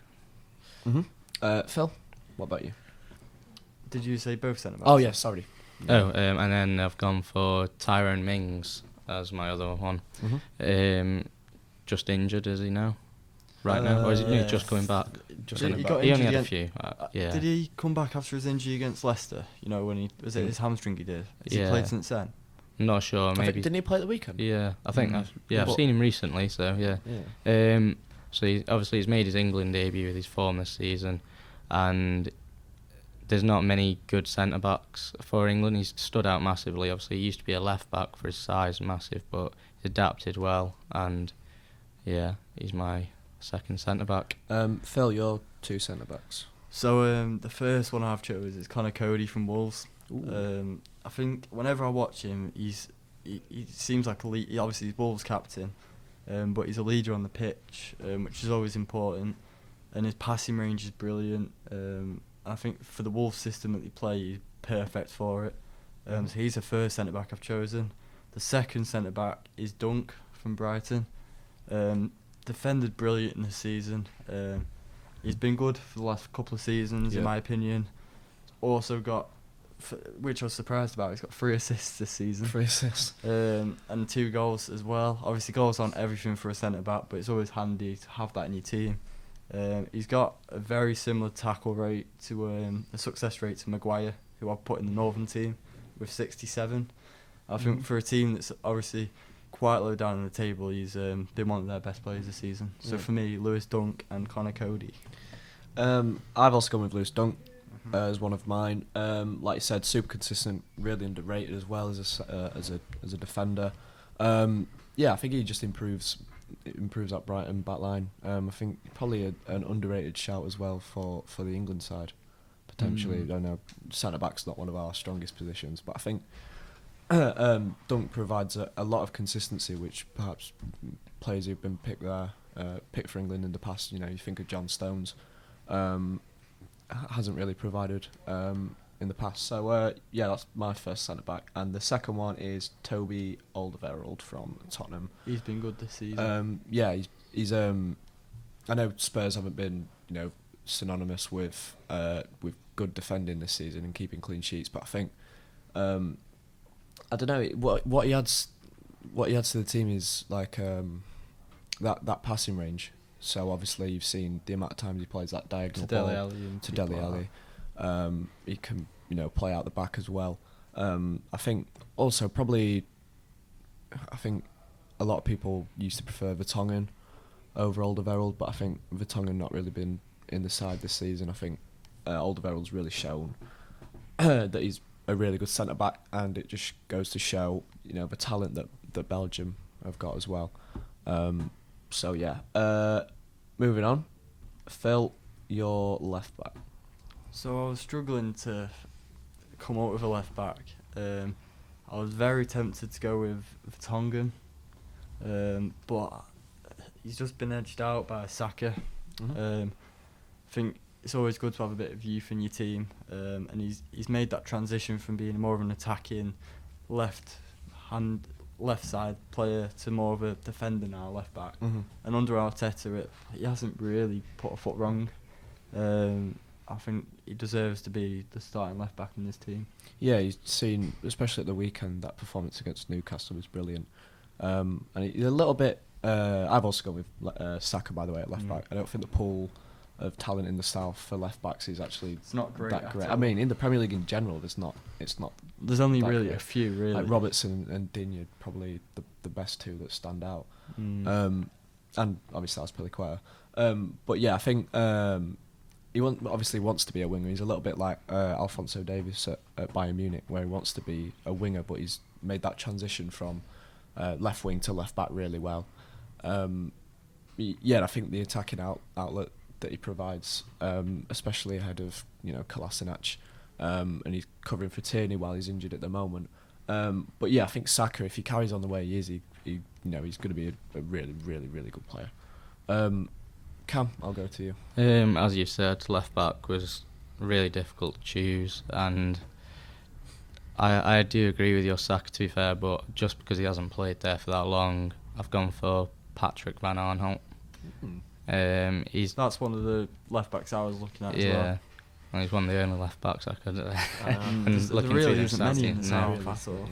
Phil, what about you?
Did you say both centre backs?
Oh yeah, sorry.
And then I've gone for Tyrone Mings as my other one. Just injured, is he now? Right now, or is he just coming back? He only had a few.
Did he come back after his injury against Leicester? When he was it his hamstring he did? Has he played since then?
I'm not sure. Maybe
didn't he play at the weekend?
Yeah, I think. I've seen him recently. So yeah. So he's made his England debut with his form this season. and there's not many good centre backs for England. He's stood out massively. Obviously, he used to be a left back for his size, massive, but he's adapted well, and yeah, he's my second centre back.
Phil, you're two centre backs.
So the first one I've chosen is Connor Cody from Wolves. I think whenever I watch him, he seems like a lead. Obviously, he's Wolves captain, but he's a leader on the pitch, which is always important. And his passing range is brilliant. I think for the Wolves system that they play, he's perfect for it. So he's the first centre back I've chosen. The second centre back is Dunk from Brighton. Defended brilliant in this season. He's been good for the last couple of seasons, in my opinion. Also got, which I was surprised about, he's got 3 assists this season.
3 assists.
And 2 goals as well. Obviously, goals aren't everything for a centre back, but it's always handy to have that in your team. He's got a very similar tackle rate to a success rate to Maguire, who I've put in the Northern team with 67. I think for a team that's obviously quite low down on the table, he's been one of their best players this season. So for me, Lewis Dunk and Connor Cody.
I've also gone with Lewis Dunk as one of mine. Like you said, super consistent, really underrated as well as a defender. I think he just improves that Brighton back line. I think probably an underrated shout as well for the England side, potentially. I know centre back's not one of our strongest positions, but I think Dunk provides a lot of consistency, which perhaps players who've been picked for England in the past, you think of John Stones, hasn't really provided in the past. So that's my first centre back, and the second one is Toby Alderweireld from Tottenham.
He's been good this season.
He's I know Spurs haven't been synonymous with good defending this season and keeping clean sheets, but I think I don't know what he adds to the team is like that passing range. So obviously you've seen the amount of times he plays that diagonal ball to Dele Alli. He can play out the back as well. I think also I think a lot of people used to prefer Vertonghen over Alderweireld, but I think Vertonghen not really been in the side this season. I think Alderweireld's really shown that he's a really good centre back, and it just goes to show the talent that Belgium have got as well. Moving on, Phil, your left back.
So I was struggling to come up with a left back. I was very tempted to go with Vertonghen, but he's just been edged out by Saka. I think it's always good to have a bit of youth in your team, and he's made that transition from being more of an attacking left side player to more of a defender now, left back. And under Arteta, he hasn't really put a foot wrong. I think he deserves to be the starting left back in this team. Yeah,
he's seen, especially at the weekend, that performance against Newcastle was brilliant. And he's a little bit. I've also gone with Saka, by the way, at left back. I don't think the pool of talent in the south for left backs is actually
it's not great.
That great. I mean, in the Premier League in general, it's not.
There's only really
great.
A few, really.
Like Robertson and Digne are probably the best two that stand out. And obviously that's pretty clear. But yeah, I think he obviously wants to be a winger. He's a little bit like Alphonso Davies at Bayern Munich, where he wants to be a winger, but he's made that transition from left wing to left back really well. I think the attacking outlet that he provides, especially ahead of Kolasinac, and he's covering for Tierney while he's injured at the moment. But yeah, I think Saka, if he carries on the way he is, he's going to be a really, really, really good player. Cam, I'll go to you.
As you said, left back was really difficult to choose, and I do agree with your Saka, to be fair, but just because he hasn't played there for that long, I've gone for Patrick Van Aanholt.
That's one of the left backs I was looking at as well.
Yeah, and he's one of the only left backs I could.
There really isn't many in the south at all.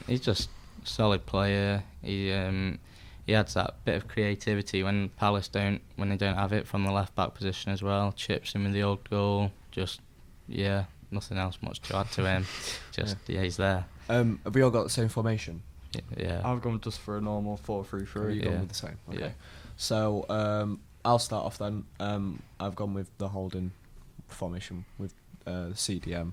He's just a solid player. He adds that bit of creativity when Palace don't have it from the left back position as well. Chips in with the old goal. Just nothing else much to add to him. He's there.
Have we all got the same formation?
Yeah. I've gone just for a normal 4-3-3.
You've gone with the same. Okay.
Yeah.
So I'll start off then. I've gone with the holding formation with the CDM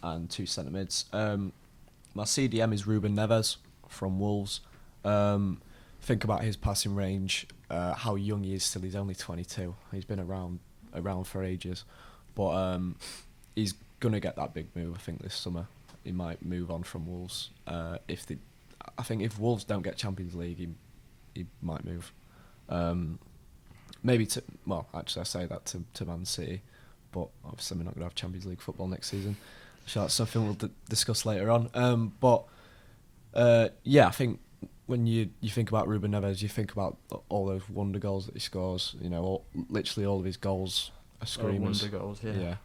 and 2 centre mids. My CDM is Ruben Neves from Wolves. Think about his passing range, how young he is still. He's only 22. He's been around for ages, but he's gonna get that big move. I think this summer he might move on from Wolves. I think if Wolves don't get Champions League, he might move. Maybe actually I say that to Man City, but obviously we're not gonna have Champions League football next season. So that's something we'll discuss later on. I think when you think about Ruben Neves, you think about all those wonder goals that he scores. You know, literally all of his goals are screamers.
Wonder goals, yeah.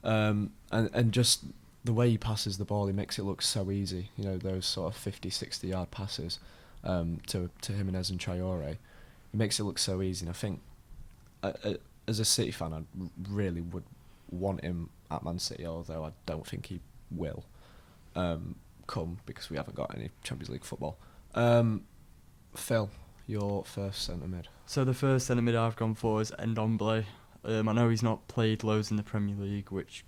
And just the way he passes the ball, he makes it look so easy. You know, those sort of 50, 60 yard passes to Jimenez and Traore. He makes it look so easy. And I think as a City fan, I really would want him at Man City, although I don't think he will come because we haven't got any Champions League football. Phil, your first centre mid.
So the first centre mid I've gone for is Ndombele. I know he's not played loads in the Premier League, which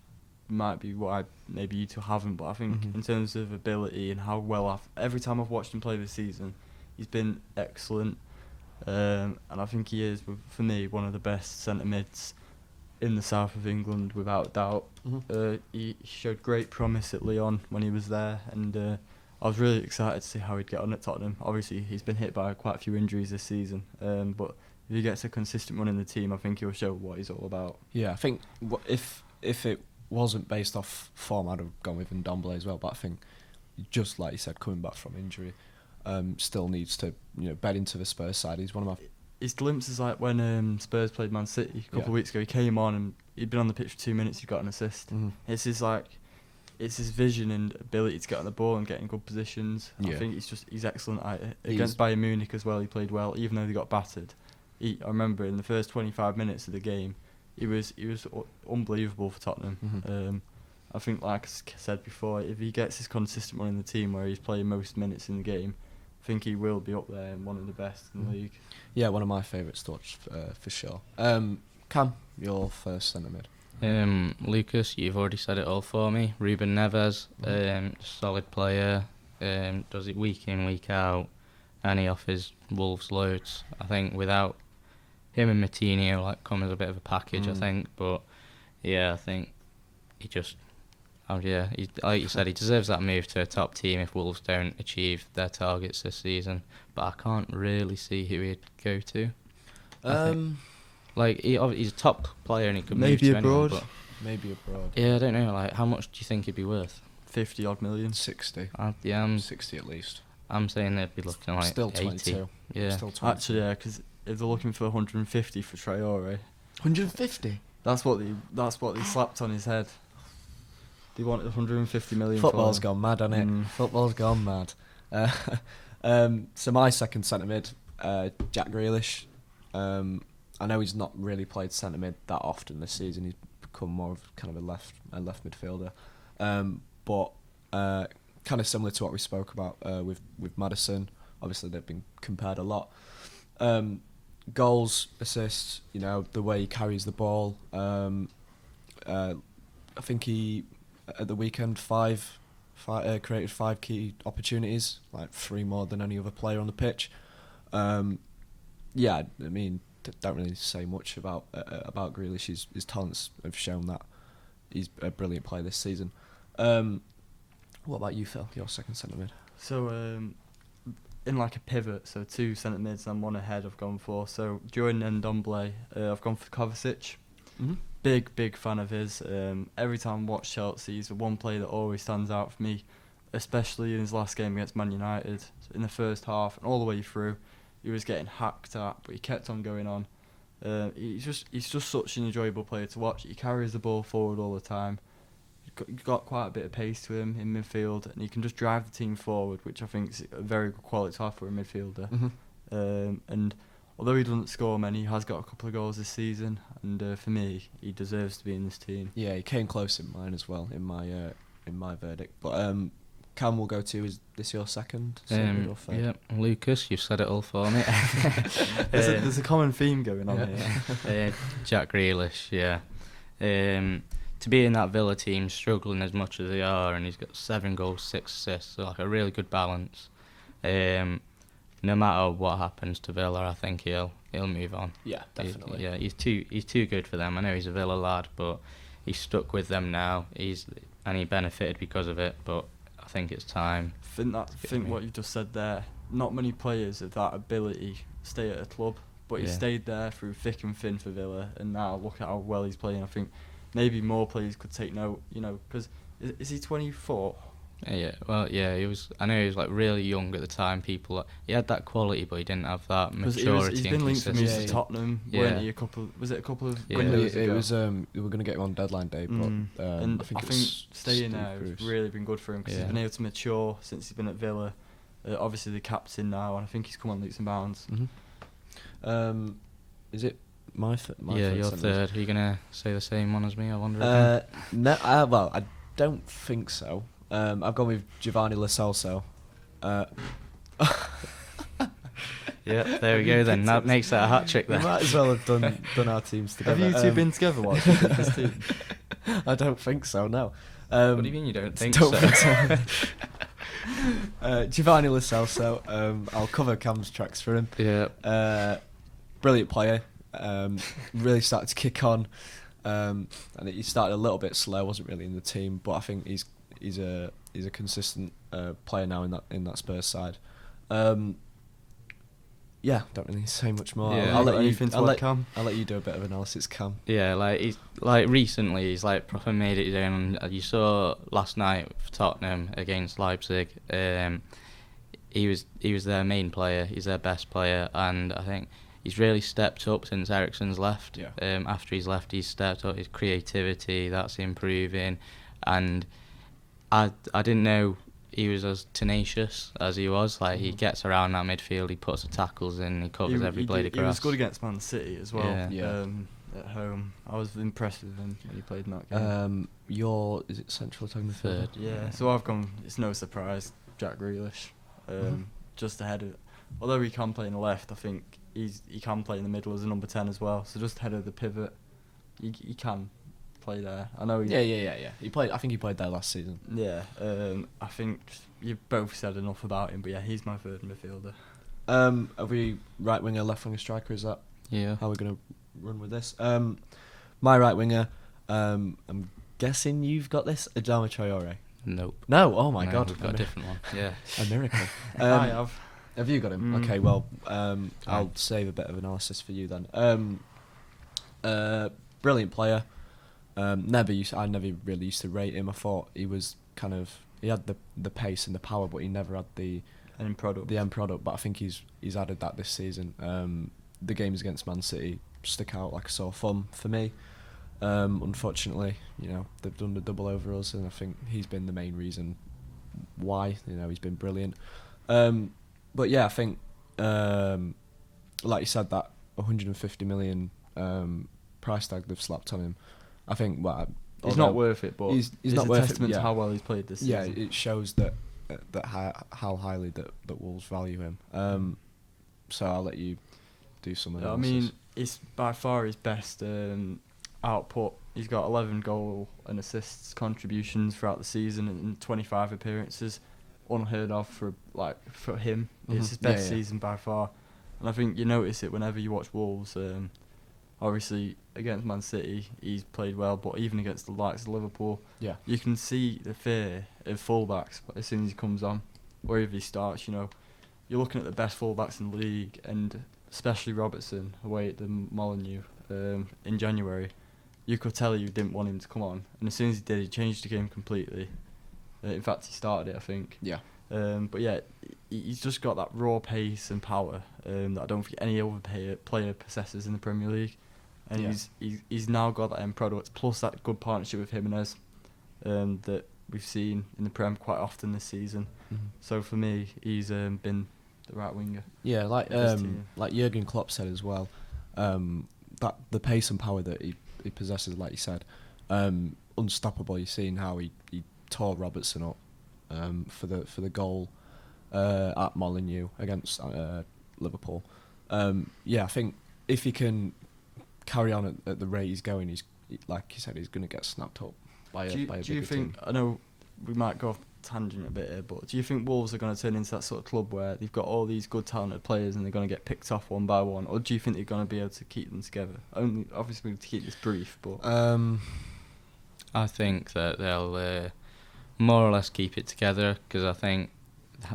might be why maybe you two haven't, but I think in terms of ability and how well every time I've watched him play this season, he's been excellent. And I think he is, for me, one of the best centre mids in the south of England, without doubt. He showed great promise at Lyon when he was there, and I was really excited to see how he'd get on at Tottenham. Obviously, he's been hit by quite a few injuries this season, but if he gets a consistent run in the team, I think he'll show what he's all about.
Yeah, I think if it wasn't based off form, I'd have gone with Ndombele as well. But I think, just like you said, coming back from injury, still needs to bed into the Spurs side. He's one of my
his glimpses, like when Spurs played Man City a couple of weeks ago, he came on and he'd been on the pitch for 2 minutes. He got an assist. It's his vision and ability to get on the ball and get in good positions. I think he's excellent at it. Against Bayern Munich as well, he played well, even though they got battered. I remember in the first 25 minutes of the game, he was unbelievable for Tottenham. I think, like I said before, if he gets his consistent run in the team where he's playing most minutes in the game, I think he will be up there and one of the best in the league. Yeah,
one of my favourites to watch for sure. Cam, your first centre mid.
Lucas, you've already said it all for me. Ruben Neves, solid player, does it week in, week out, and he offers Wolves loads. I think without him and Matinho come as a bit of a package, I think. But yeah, I think he just, he, like you said, he deserves that move to a top team if Wolves don't achieve their targets this season. But I can't really see who he'd go to. He's a top player and he could move to anyone, but
maybe abroad.
Yeah, I don't know. How much do you think he'd be worth?
50 odd million.
60.
60
at least.
I'm saying they'd be looking like
still
80.
22.
Yeah.
Still 22.
Actually, yeah, because if they're looking for 150 for Traore,
150.
That's what they slapped on his head. They wanted 150 million.
Football's gone mad, hasn't it? Football's gone mad. So my second centre mid, Jack Grealish. I know he's not really played centre mid that often this season. He's become more of kind of a left midfielder. But kind of similar to what we spoke about with Maddison. Obviously, they've been compared a lot. Goals, assists, the way he carries the ball. I think he, at the weekend, created 5 key opportunities, 3 more than any other player on the pitch. Don't really say much about Grealish. His talents have shown that he's a brilliant player this season. What about you, Phil? Your second centre mid.
So, in a pivot, so 2 centre mids and 1 ahead I've gone for. So, Jordan and Ndombele, I've gone for Kovacic. Big fan of his. Every time I watch Chelsea, he's the one player that always stands out for me, especially in his last game against Man United. In the first half and all the way through, he was getting hacked at, but he kept on going on. He's just such an enjoyable player to watch. He carries the ball forward all the time. He's got quite a bit of pace to him in midfield, and he can just drive the team forward, which I think is a very good quality to have for a midfielder. And although he doesn't score many, he has got a couple of goals this season, and for me, he deserves to be in this team.
Yeah, he came close in mine as well, in my verdict. But Cam will go to, is this your second? Or third?
Yeah, Lucas, you've said it all for me.
There's a common theme going on here.
Jack Grealish, yeah. To be in that Villa team, struggling as much as they are, and he's got 7 goals, 6 assists, so like a really good balance. No matter what happens to Villa, I think he'll move on.
Yeah, definitely.
He's too good for them. I know he's a Villa lad, but he's stuck with them now. And he benefited because of it. But I think it's time.
I think what you just said there. Not many players of that ability stay at a club, but he stayed there through thick and thin for Villa, and now look at how well he's playing. I think maybe more players could take note. Because is he 24?
Yeah, well, yeah, he was. I know he was like really young at the time. He had that quality, but he didn't have that maturity.
He's been linked to me to
consistency.
Tottenham, weren't he? Was it a couple of
Yeah.
windows
It
ago?
was. We were going to get him on deadline day, but
and
I think
staying there has really been good for him because he's been able to mature since he's been at Villa. Obviously, the captain now, and I think he's come on leaps and bounds.
Mm-hmm. Is it my
Yeah,
third
your
sentence?
third. Are you gonna say the same one as me? I wonder. Again?
No, well, I don't think so. I've gone with Giovanni Lo Celso.
Yeah, there we go then. That makes that a hat trick
We
then.
might as well have done our teams together.
Have you two been together while you've been this team?
I don't think so. No.
What do you mean you don't think
don't
so?
think so. Giovanni Lo Celso. I'll cover Cam's tracks for him.
Yeah.
Brilliant player. Really started to kick on. And he started a little bit slow. Wasn't really in the team, but I think he's a consistent player now in that Spurs side. Yeah, don't really say much more.
Yeah.
I'll let you.
Anything to
I'll
add, Cam?
let you do a bit of analysis, Cam.
Yeah, he's recently he's proper made it his own. You saw last night for Tottenham against Leipzig. He was their main player. He's their best player, and I think he's really stepped up since Eriksen's left.
Yeah.
After he's left, he's stepped up his creativity. That's improving, and I didn't know he was as tenacious as he was. He gets around that midfield, he puts the tackles in, he covers every blade of grass.
He was good against Man City as well.
Yeah.
At home, I was impressed with him when he played in that game.
Is it central attacking
Third.
midfielder?
Yeah, so I've gone. It's no surprise, Jack Grealish, just ahead of. Although he can play in the left, I think he can play in the middle as a number 10 as well. So just ahead of the pivot, he can play there. I know.
Yeah. He played. I think he played there last season.
Yeah, I think you've both said enough about him, but yeah, he's my third midfielder.
Are we right winger, left winger, striker? Is that
Yeah.
how we're gonna run with this? My right winger. I'm guessing you've got this. Adama Traore.
Nope.
No. Oh my
No,
God.
we've got a different one. Yeah.
A miracle.
I have.
Have you got him?
Mm.
Okay. Well, I'll save a bit of analysis for you then. Brilliant player. I never really used to rate him. I thought he was he had the pace and the power, but he never had the
end product.
But I think he's added that this season. The games against Man City stick out like a sore thumb for me. Unfortunately, they've done the double over us, and I think he's been the main reason why. He's been brilliant. But yeah, I think like you said, that 150 million price tag they've slapped on him. I think
He's not worth it, but
he's
it's
not
a
worth it,
testament
yeah.
to how well he's played this
Yeah,
season.
it shows that how highly that Wolves value him. So I'll let you do some analysis.
I mean, it's by far his best output. He's got 11 goal and assists contributions throughout the season and 25 appearances, unheard of for him. It's his best season by far, and I think you notice it whenever you watch Wolves. Obviously, against Man City, he's played well, but even against the likes of Liverpool, you can see the fear of fullbacks as soon as he comes on, wherever he starts. You're looking at the best fullbacks in the league, and especially Robertson away at the Molineux in January. You could tell you didn't want him to come on, and as soon as he did, he changed the game completely. In fact, he started it, I think.
Yeah.
But yeah, he's just got that raw pace and power that I don't think any other player possesses in the Premier League. And he's now got that end product, plus that good partnership with Jimenez that we've seen in the Prem quite often this season.
Mm-hmm.
So for me, he's been the right winger.
Yeah, like
this team.
like Jurgen Klopp said as well, that the pace and power that he possesses, like you said, unstoppable. You've seen how he tore Robertson up for the goal at Molineux against Liverpool. I think if he can carry on at the rate he's going, like you said, he's going to get snapped up by a
Do
bigger
you think?
team.
I know we might go off tangent a bit here, but do you think Wolves are going to turn into that sort of club where they've got all these good talented players and they're going to get picked off one by one, or do you think they're going to be able to keep them together? Only obviously to keep this brief, but
I think that they'll more or less keep it together, because I think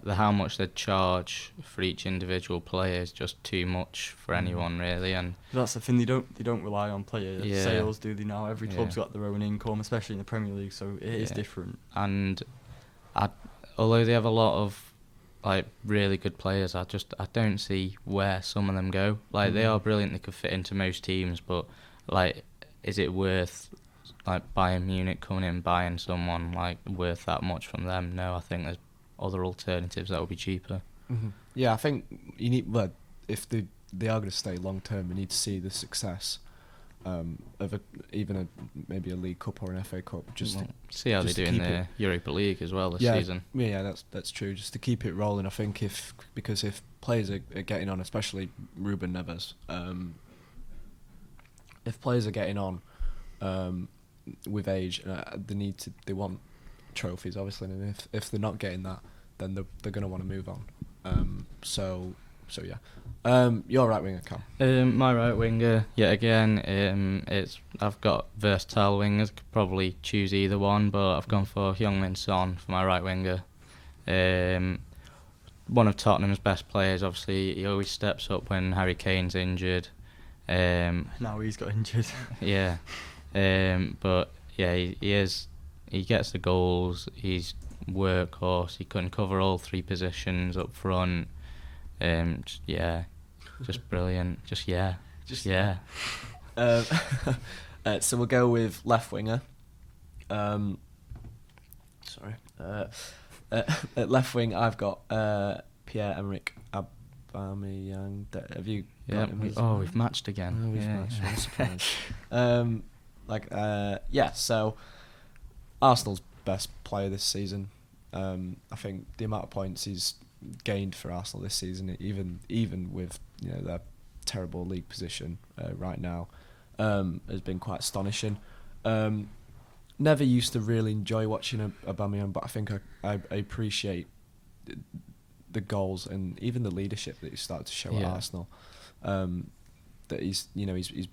how much they charge for each individual player is just too much for anyone really, and
that's the thing. They don't rely on player sales, do they? Now every club's
Yeah.
got their own income, especially in the Premier League, so it is different.
And although they have a lot of like really good players, I don't see where some of them go. Like they are brilliant, they could fit into most teams, but like, is it worth like Bayern Munich coming in, buying someone like worth that much from them? No, I think there's other alternatives that will be cheaper.
Yeah, I think you need. Well, if they are going to stay long term, we need to see the success of maybe a League Cup or an FA Cup. Just to
see how they do in the Europa League as well this season.
Yeah, that's true. Just to keep it rolling, I think because if players are getting on, especially Ruben Neves, if players are getting on with age, they want trophies obviously, and if they're not getting that, then they're going to want to move on. So yeah. Your right winger, Cam.
My right winger, yet again, I've got versatile wingers. Could probably choose either one, but I've gone for Heung-min Son for my right winger. One of Tottenham's best players. Obviously, he always steps up when Harry Kane's injured.
Now he's got injured.
Yeah, but yeah, he gets the goals. He's workhorse. He can cover all three positions up front. Just brilliant. Just yeah.
So we'll go with left winger. At left wing, I've got Pierre-Emerick Aubameyang. Have you?
Yeah. We've matched again.
We've matched. I'm surprised. So Arsenal's best player this season. I think the amount of points he's gained for Arsenal this season, even with their terrible league position right now, has been quite astonishing. Never used to really enjoy watching Aubameyang, but I think I appreciate the goals and even the leadership that he's started to show at Arsenal. That he's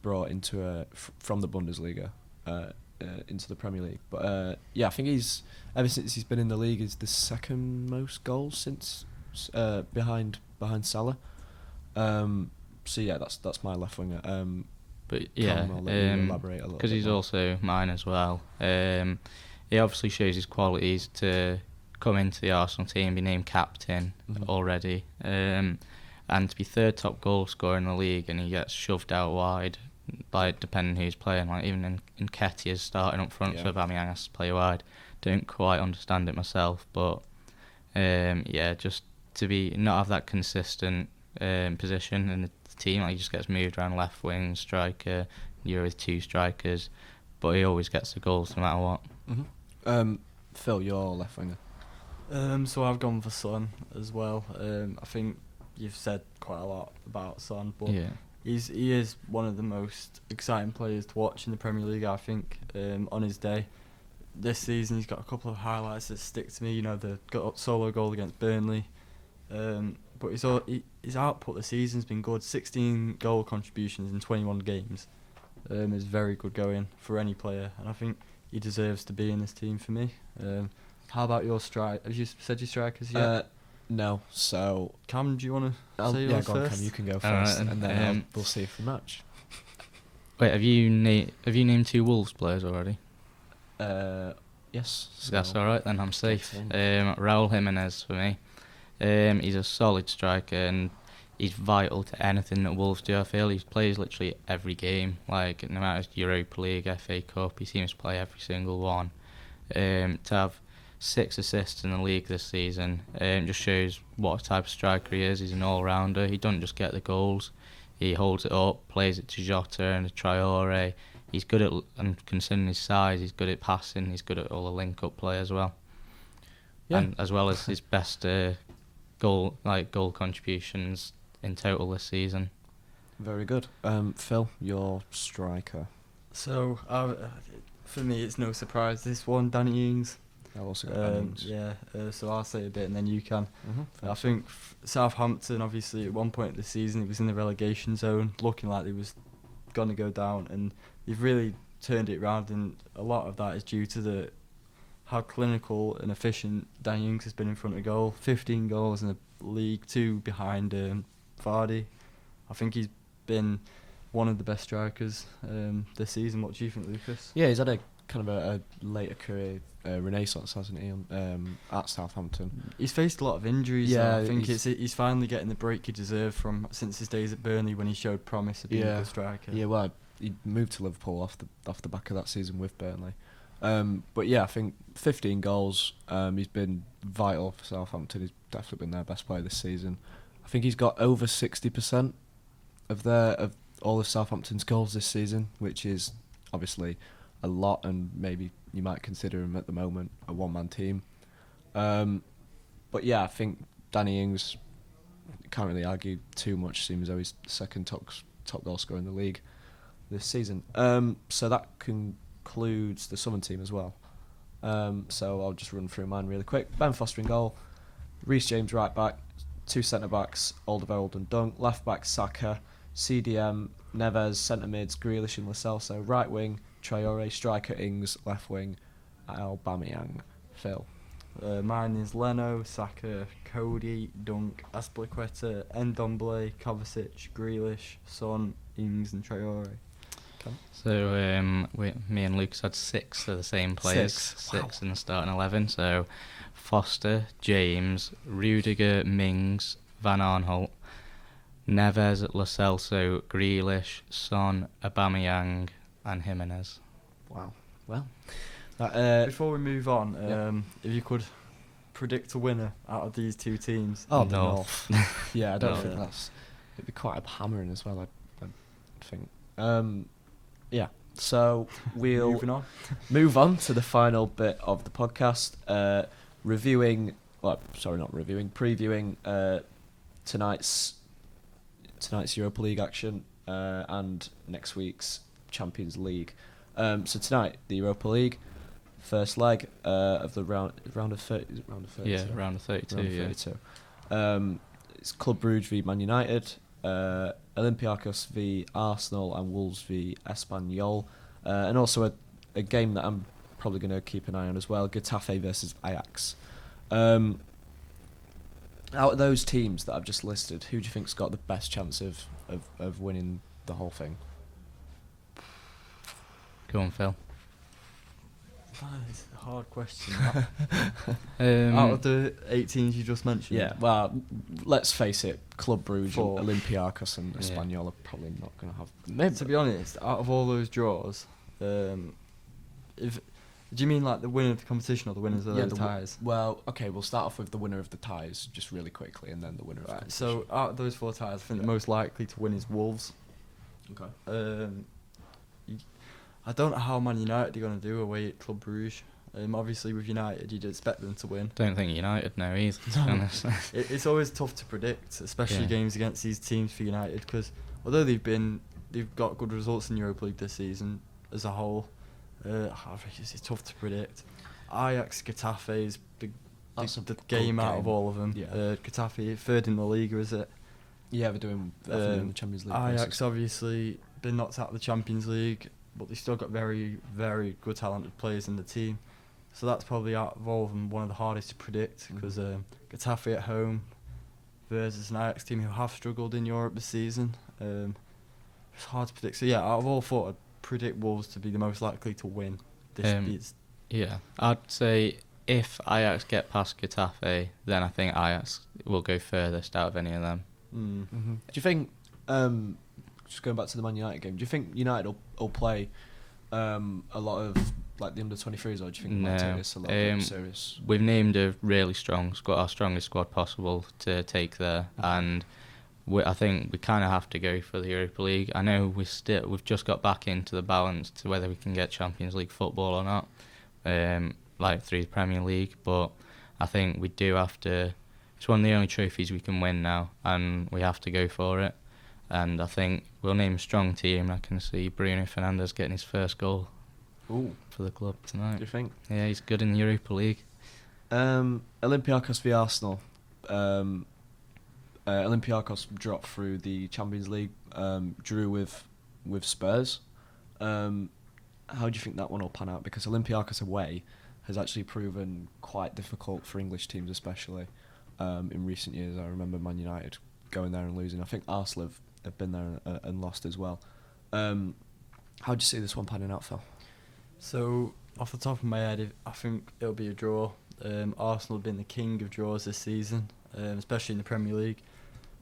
brought into from the Bundesliga into the Premier League. But I think he's, ever since he's been in the league, is the second most goals since behind Salah. That's my left winger.
But yeah,
elaborate a little
because he's
more.
also mine as well. He obviously shows his qualities to come into the Arsenal team, be named captain already, and to be third top goal scorer in the league, and he gets shoved out wide, like depending who's playing. Like even in Nketiah's starting up front, so Aubameyang has to play wide. Don't quite understand it myself, but just to be not have that consistent position in the team, like he just gets moved around left wing, striker. You're with two strikers, but he always gets the goals no matter what.
Phil, your left winger.
So I've gone for Son as well. I think you've said quite a lot about Son, but he is one of the most exciting players to watch in the Premier League, I think, on his day. This season he's got a couple of highlights that stick to me, the solo goal against Burnley. But his output this season's been good. 16 goal contributions in 21 games is very good going for any player, and I think he deserves to be in this team for me. How about your strike? Have you said your strikers yet?
No. So
Cam, do you want to say yours
go on,
first?
Cam, you can go first, and then we'll see if we match.
Wait, have you named two Wolves players already?
Yes. So
that's all right then. I'm safe. Raul Jimenez for me. He's a solid striker and he's vital to anything that Wolves do. I feel he plays literally every game. Like no matter Europa League, FA Cup, he seems to play every single one. To have 6 assists in the league this season just shows what type of striker he is. He's an all-rounder. He doesn't just get the goals. He holds it up, plays it to Jota and Traore. He's good at, and considering his size, he's good at passing. He's good at all the link-up play as well. Yeah. And as well as his best goal contributions in total this season.
Very good. Phil, your striker.
So, for me, it's no surprise. This one, Danny Ings.
I've also got Danny Ings.
Yeah, so I'll say a bit and then you can.
Mm-hmm.
I think Southampton, obviously, at one point of the season, it was in the relegation zone, looking like they was going to go down, and they've really turned it around, and a lot of that is due to how clinical and efficient Danny Ings has been in front of goal. 15 goals in the league, 2 behind Vardy. I think he's been one of the best strikers this season. What do you think, Lucas?
Yeah, he's had a kind of a later career renaissance, hasn't he, at Southampton?
He's faced a lot of injuries.
Yeah,
I think he's finally getting the break he deserved since his days at Burnley when he showed promise of being a good striker.
Yeah, well, he moved to Liverpool off the back of that season with Burnley. But yeah, I think 15 goals. He's been vital for Southampton. He's definitely been their best player this season. I think he's got over 60% of all of Southampton's goals this season, which is obviously a lot, and maybe you might consider him at the moment a one-man team. But yeah, I think Danny Ings, can't really argue too much. Seems as though he's the second top goal scorer in the league this season. So that concludes the Southern team as well. So I'll just run through mine really quick. Ben Foster in goal, Reece James right back, 2 centre backs, Alderweireld and Dunk, left back Saka, CDM, Neves, centre mids, Grealish and Lo Celso, right wing Traore, striker Ings, left wing Aubameyang. Phil.
Mine is Leno, Saka, Cody, Dunk, Azpilicueta, Ndombele, Kovacic, Grealish, Son, Ings and Traore.
So me and Lucas had 6 of the same players. 6 in the starting 11. So Foster, James, Rudiger, Mings, Van Aanholt, Neves, Lo Celso, Grealish, Son, Aubameyang and Jimenez.
Wow. Well,
before we move on, if you could predict a winner out of these two teams.
Oh,
the North.
Yeah, I don't
No.
think it'd be quite a hammering as well, I think. Yeah, so we'll
Moving on.
move on to the final bit of the podcast, previewing tonight's Europa League action and next week's Champions League. So tonight, the Europa League, first leg of the round of 30. Is it round of 30?
Yeah, round of 32.
Round of
Yeah.
32. It's Club Brugge v Man United, Olympiacos v Arsenal, and Wolves v Espanyol, and also a game that I'm probably going to keep an eye on as well, Getafe versus Ajax. Out of those teams that I've just listed, who do you think's got the best chance of winning the whole thing?
Go on, Phil.
It's a hard question.
Um,
Out of the 8 teams you just mentioned.
Yeah, well, let's face it, Club Brugge,
4.
Olympiacos and
Yeah.
Espanyol are probably not going to have... Maybe.
To be honest, out of all those draws, do you mean like the winner of the competition or the winners of those ties?
Well, okay, we'll start off with the winner of the ties, just really quickly, and then the winner of the
Right.
competition.
So out of those 4 ties, I think the most likely to win is Wolves.
Okay.
I don't know how Man United are going to do away at Club Brugge. Obviously, with United, you'd expect them to win.
don't think United know either, to be honest.
It's always tough to predict, especially
Yeah.
games against these teams for United, because although they've got good results in Europa League this season as a whole, I think it's tough to predict. Ajax, Getafe is the game out of all of them.
Yeah.
Getafe 3rd in the Liga, is it?
Yeah, they're doing in the Champions League.
Ajax
process.
obviously been knocked out of the Champions League, but they still got very, very good talented players in the team. So that's probably out of all of them one of the hardest to predict, because Getafe at home versus an Ajax team who have struggled in Europe this season. It's hard to predict. So yeah, out of all 4, I'd predict Wolves to be the most likely to win.
Yeah, I'd say if Ajax get past Getafe, then I think Ajax will go furthest out of any of them.
Mm-hmm. Do you think, just going back to the Man United game, do you think United will play a lot of like the under-23s, or do you think they might take this a little bit serious?
We've named a really strong squad, our strongest squad possible to take there, and I think we kind of have to go for the Europa League. I know we've just got back into the balance to whether we can get Champions League football or not, like through the Premier League, but I think we do have to. It's one of the only trophies we can win now, and we have to go for it. and I think we'll name a strong team. I can see Bruno Fernandes getting his first goal for the club tonight.
Do you think?
Yeah, he's good in the Europa League.
Olympiacos v Arsenal. Olympiacos dropped through the Champions League, drew with Spurs. How do you think that one will pan out? Because Olympiacos away has actually proven quite difficult for English teams, especially in recent years. I remember Man United going there and losing. I think Arsenal have been there and lost as well. How do you see this one panning out, Phil?
So, off the top of my head, I think it'll be a draw. Arsenal have been the king of draws this season, especially in the Premier League.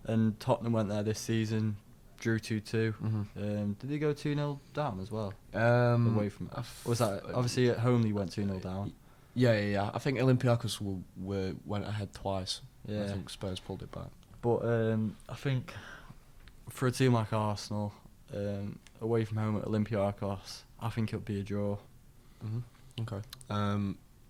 And Tottenham went there this season, drew 2-2.
Mm-hmm.
Did they go 2-0 down as well?
Away
From was that obviously at home they went 2-0 down?
Yeah. I think Olympiacos went ahead twice.
Yeah.
I think Spurs pulled it back.
But I think for a team like Arsenal, away from home at Olympiacos, I think it'll be a draw.
Mm-hmm. Okay.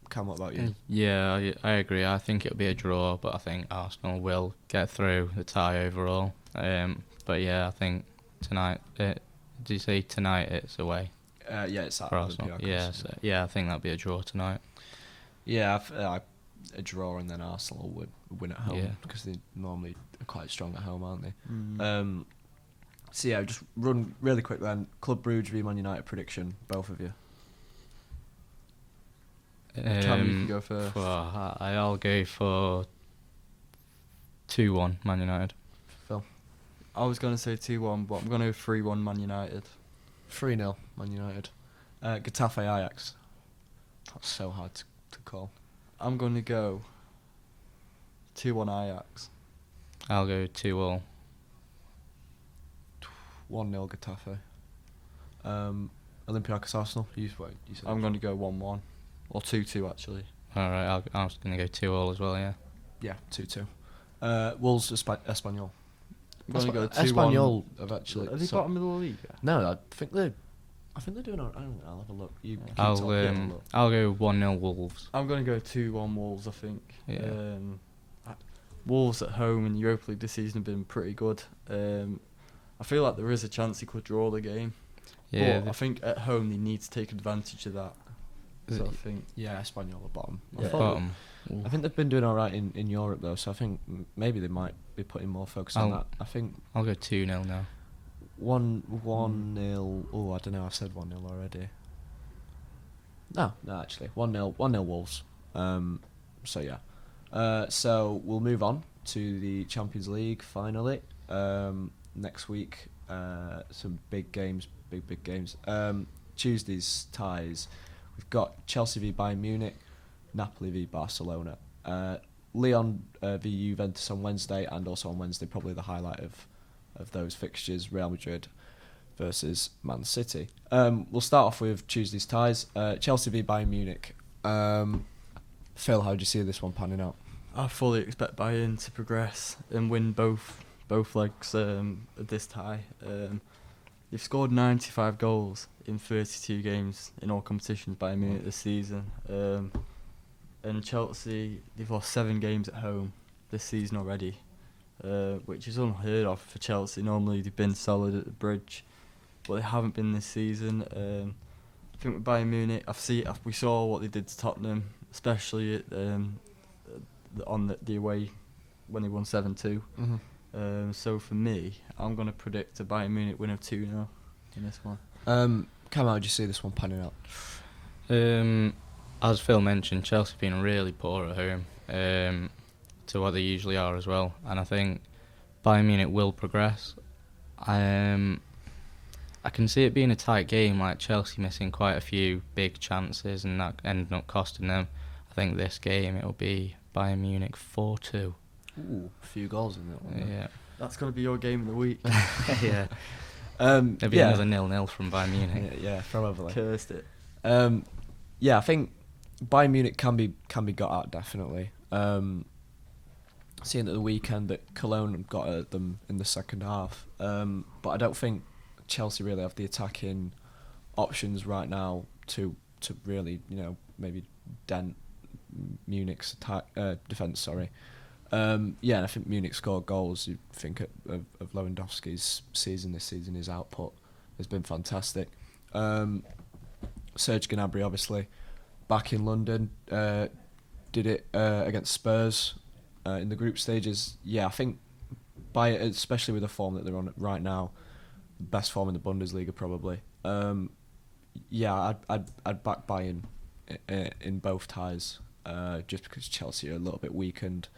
Cam, what about you?
Yeah, I agree. I think it'll be a draw, but I think Arsenal will get through the tie overall. But yeah, I think tonight. Did you say tonight it's away?
Yeah, it's at
for Arsenal.
Olympiacos.
Yeah, I think that'll be a draw tonight.
Yeah, a draw and then Arsenal would win at home,
Yeah.
because they normally are quite strong at home, aren't they?
Mm.
So yeah, just run really quick then. Club Brugge v Man United prediction, both of you.
Cam, you can go first.
I'll go for 2-1 Man United.
Phil?
I was going to say 2-1, but I'm going to go 3-1 Man United.
3-0 Man United. Getafe Ajax. That's so hard to call.
I'm going to go 2-1 Ajax.
I'll go 2-all.
1-0 Getafe. Olympiacos Arsenal. You said.
I'm going to go 1-1. Or 2-2 actually.
Alright, I was going to go 2-all as well, yeah.
Yeah, 2-2. Wolves Espanyol.
I'm going to go 2-1.
Espanyol have actually.
Are they bottom of the league?
No, I think they're doing alright. I don't know. I'll have a look. You keep
I'll
talking, I'll have a look.
I'll go 1-0 Wolves.
I'm going to go 2-1 Wolves, I think.
Yeah.
Wolves at home in the Europa League this season have been pretty good. I feel like there is a chance they could draw the game.
Yeah,
But I think at home they need to take advantage of that. So I think.
Yeah, Espanyol are bottom.
Yeah.
bottom.
I think they've been doing alright in Europe though, so I think maybe they might be putting more focus on that. I think
I'll go 2-0 now.
1-0. Oh, I don't know. I said 1-0 already. No, actually 1-0 Wolves. So yeah. So we'll move on to the Champions League finally. Next week, some big games. Tuesday's ties. We've got Chelsea v Bayern Munich, Napoli v Barcelona, Lyon v Juventus on Wednesday, and also on Wednesday probably the highlight of those fixtures, Real Madrid versus Man City. We'll start off with Tuesday's ties. Chelsea v Bayern Munich. Phil, how do you see this one panning out?
I fully expect Bayern to progress and win both legs of this tie. They've scored 95 goals in 32 games in all competitions by Munich this season. And Chelsea, they've lost 7 games at home this season already, which is unheard of for Chelsea. Normally they've been solid at the Bridge, but they haven't been this season. I think with Bayern Munich, we saw what they did to Tottenham, especially at, on the away when they won 7-2.
Mm-hmm.
So for me, I'm going to predict a Bayern Munich win of 2-0 in this one.
Cam, how do you see this one panning out?
As Phil mentioned, Chelsea have been really poor at home, to what they usually are as well, and I think Bayern Munich will progress. I can see it being a tight game, like Chelsea missing quite a few big chances and that ending up costing them. I think this game it'll be Bayern Munich 4-2.
Ooh, a few goals in that one.
Yeah.
That's going to be your game of the week.
Yeah. There'll be another 0-0 from Bayern Munich.
Yeah, probably.
Cursed it.
Yeah, I think Bayern Munich can be got at, definitely. Seeing at the weekend that Cologne got at them in the second half, but I don't think Chelsea really have the attacking options right now to really, maybe dent Munich's defence. Sorry. Yeah, and I think Munich scored goals. You think of Lewandowski's season this season, his output has been fantastic. Serge Gnabry, obviously, back in London, did it against Spurs in the group stages. Yeah, I think especially with the form that they're on right now, best form in the Bundesliga probably. Yeah, I'd back Bayern in both ties, just because Chelsea are a little bit weakened,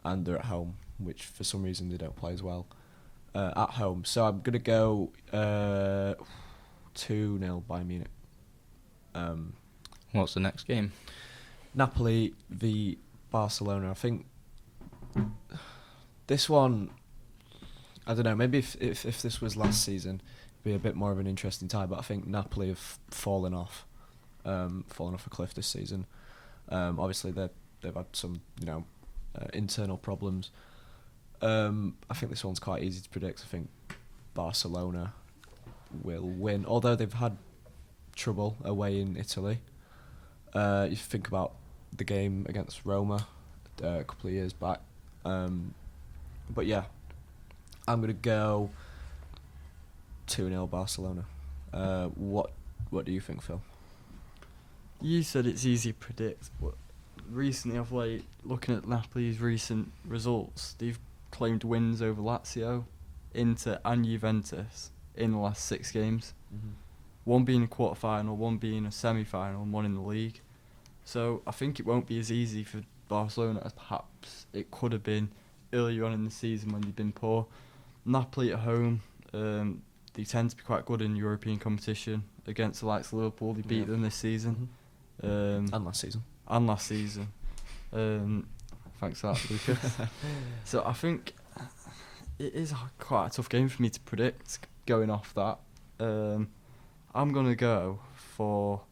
and they're at home, which for some reason they don't play as well at home. So I'm gonna go 2-0 Bayern Munich.
What's the next game?
Napoli v Barcelona. I think this one, I don't know, maybe if this was last season, it'd be a bit more of an interesting tie, but I think Napoli have fallen off a cliff this season. Obviously they've had some, internal problems. I think this one's quite easy to predict. I think Barcelona will win, although they've had trouble away in Italy. You think about the game against Roma a couple of years back. But yeah, I'm going to go 2-0 Barcelona. What do you think, Phil?
You said it's easy to predict, but recently of late, looking at Napoli's recent results, they've claimed wins over Lazio, Inter and Juventus in the last 6 games.
Mm-hmm.
One being a quarter-final, one being a semi-final, and one in the league. So I think it won't be as easy for Barcelona as perhaps it could have been earlier on in the season when they've been poor. Napoli at home, they tend to be quite good in European competition against the likes of Liverpool. They beat them this season.
Mm-hmm. And last season.
Thanks for that, Lucas. So I think it is quite a tough game for me to predict going off that. I'm going to go for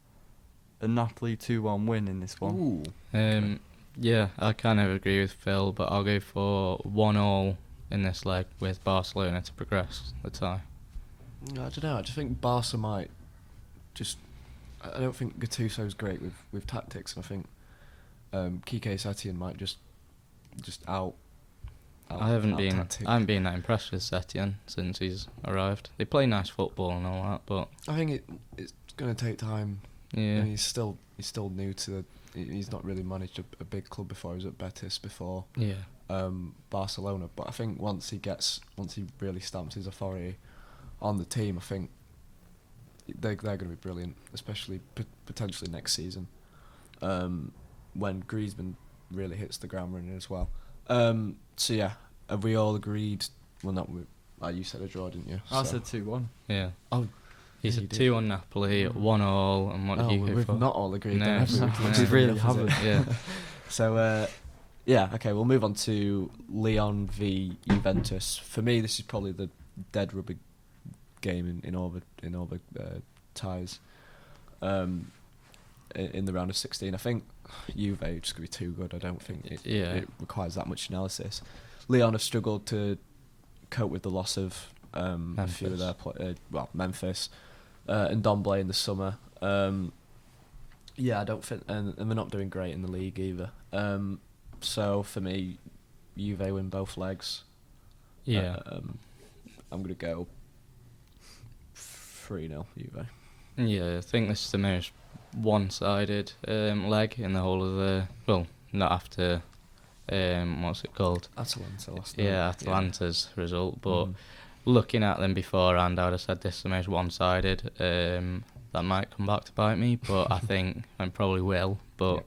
a Napoli 2-1 win in this one.
Ooh.
Yeah, I kind of agree with Phil, but I'll go for 1-1 in this leg with Barcelona to progress the tie.
I don't know. I just think Barca might just. I don't think Gattuso's great with tactics, and I think Kike Setien might just out.
I haven't been that impressed with Setien since he's arrived. They play nice football and all that, but
I think it's going to take time.
Yeah,
And he's still new to he's not really managed a big club before. He was at Betis before.
Yeah.
Barcelona, but I think once he really stamps his authority on the team, I think they're going to be brilliant, especially potentially next season, when Griezmann really hits the ground running as well. So yeah, have we all agreed? Well, not you said a draw, didn't you?
I said 2-1.
Yeah.
Oh,
he said 2-1 Napoli, 1-1, and what did you go
we've
for?
not all agreed.
No,
then, have
we really haven't.
Yeah.
So yeah, okay, we'll move on to Lyon v Juventus. For me, this is probably the dead rubber game in all the ties in the round of 16. I think Juve are just going to be too good. I don't think it requires that much analysis. Lyon have struggled to cope with the loss of a few of their Memphis and Ndombele in the summer. Yeah, I don't think, and they're not doing great in the league either. So for me, Juve win both legs.
Yeah.
I'm going to go 3-0 Juve.
Yeah, I think this is the most one-sided leg in the whole of the... Well, not after... what's it called?
Atalanta last night.
Yeah, Atalanta's result, but looking at them beforehand, I would have said this is the most one-sided. That might come back to bite me, but I think I probably will. But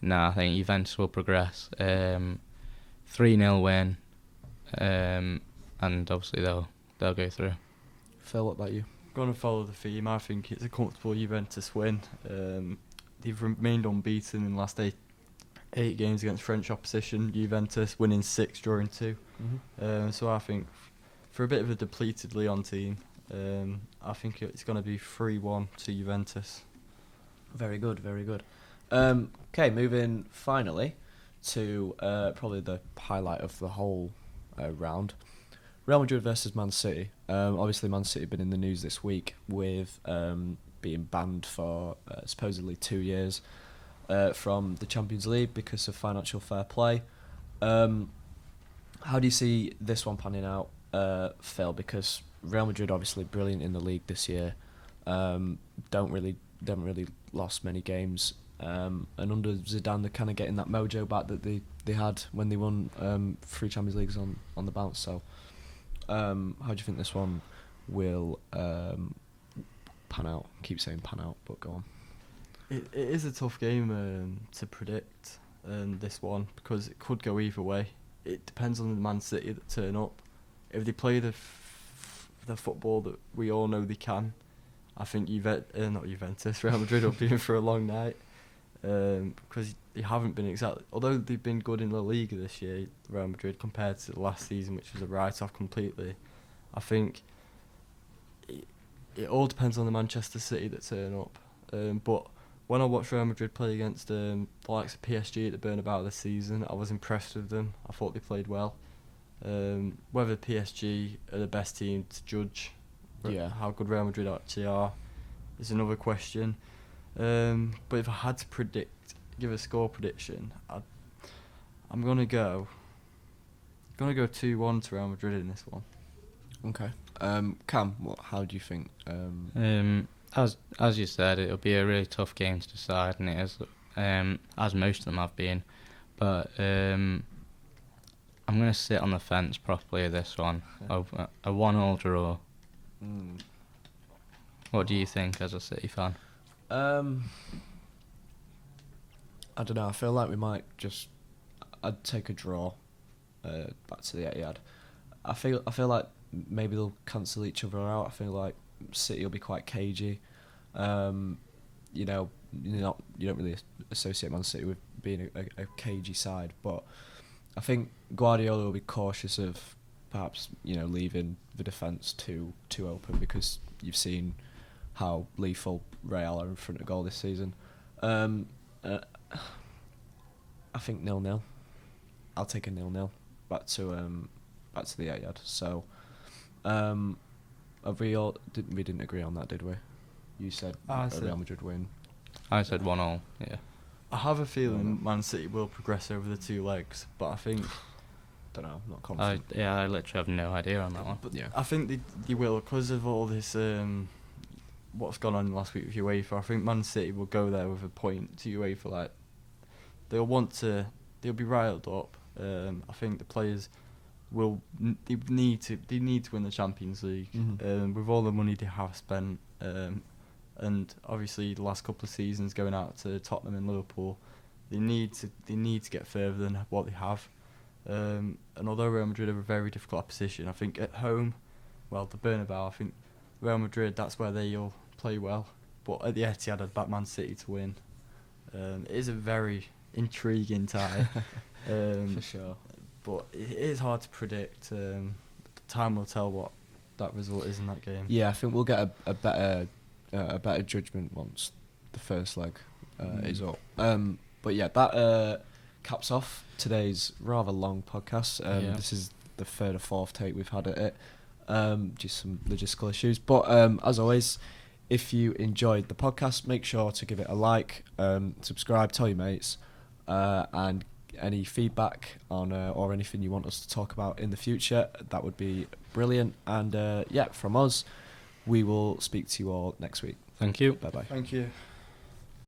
I think Juventus will progress. 3-0 win, and obviously they'll go through.
Phil, what about you?
Going to follow the theme. I think it's a comfortable Juventus win. They've remained unbeaten in the last eight games against French opposition. Juventus winning 6, drawing 2.
Mm-hmm.
So I think for a bit of a depleted Lyon team, I think it's going to be 3-1 to Juventus.
Very good, very good. Okay, moving finally to probably the highlight of the whole round. Real Madrid versus Man City. Obviously, Man City have been in the news this week with being banned for supposedly 2 years from the Champions League because of financial fair play. How do you see this one panning out, Phil? Because Real Madrid obviously brilliant in the league this year. Don't really lost many games. And under Zidane, they're kind of getting that mojo back that they had when they won 3 Champions Leagues on the bounce. So, how do you think this one will pan out? Keep saying pan out, but go on.
It is a tough game to predict, this one, because it could go either way. It depends on the Man City that turn up. If they play the football that we all know they can, I think not Juventus, Real Madrid will be in for a long night, because they haven't been exactly. Although they've been good in La Liga this year, Real Madrid, compared to the last season, which was a write-off completely. I think it all depends on the Manchester City that turn up. But when I watched Real Madrid play against the likes of PSG at the Bernabeu this season, I was impressed with them. I thought they played well. Whether PSG are the best team to judge how good Real Madrid actually are is another question. But if I had to give a score prediction, I'm gonna go 2-1 to Real Madrid in this one.
Okay. Cam, how do you think?
As you said, it'll be a really tough game to decide, and it is, as most of them have been. But I'm going to sit on the fence properly with this one. A 1-1 draw. What do you think as a City fan?
I don't know. I feel like we might I'd take a draw back to the Etihad. I feel like maybe they'll cancel each other out. I feel like City will be quite cagey. You know, you don't really associate Man City with being a cagey side, but I think Guardiola will be cautious of perhaps leaving the defence too open, because you've seen how lethal Real are in front of goal this season. I think 0-0. I'll take a 0-0 back to the Etihad. So, we didn't agree on that, did we? You said Real Madrid win.
I said 1-1. Yeah.
I have a feeling Man City will progress over the 2 legs, but I think.
Don't know. I'm not confident.
I literally have no idea on that one.
But I think they will, because of all this. What's gone on last week with UEFA. I think Man City will go there with a point to UEFA. Like, they'll be riled up. I think the players they need to win the Champions League. With all the money they have spent. And obviously the last couple of seasons going out to Tottenham and Liverpool, they need to get further than what they have. And although Real Madrid are a very difficult opposition, I think at home, the Bernabeu, I think Real Madrid, that's where they'll play well. But at the Etihad, I'd back Man City to win. It is a very intriguing tie.
For sure.
But it is hard to predict. Time will tell what that result is in that game.
Yeah, I think we'll get a better judgment once the first leg is up. But yeah, that caps off today's rather long podcast. This is the 3rd or 4th take we've had at it. Just some logistical issues. But as always, if you enjoyed the podcast, make sure to give it a like, subscribe, tell your mates, and any feedback on or anything you want us to talk about in the future, that would be brilliant. And from us, we will speak to you all next week.
Thank you.
Bye bye.
Thank you.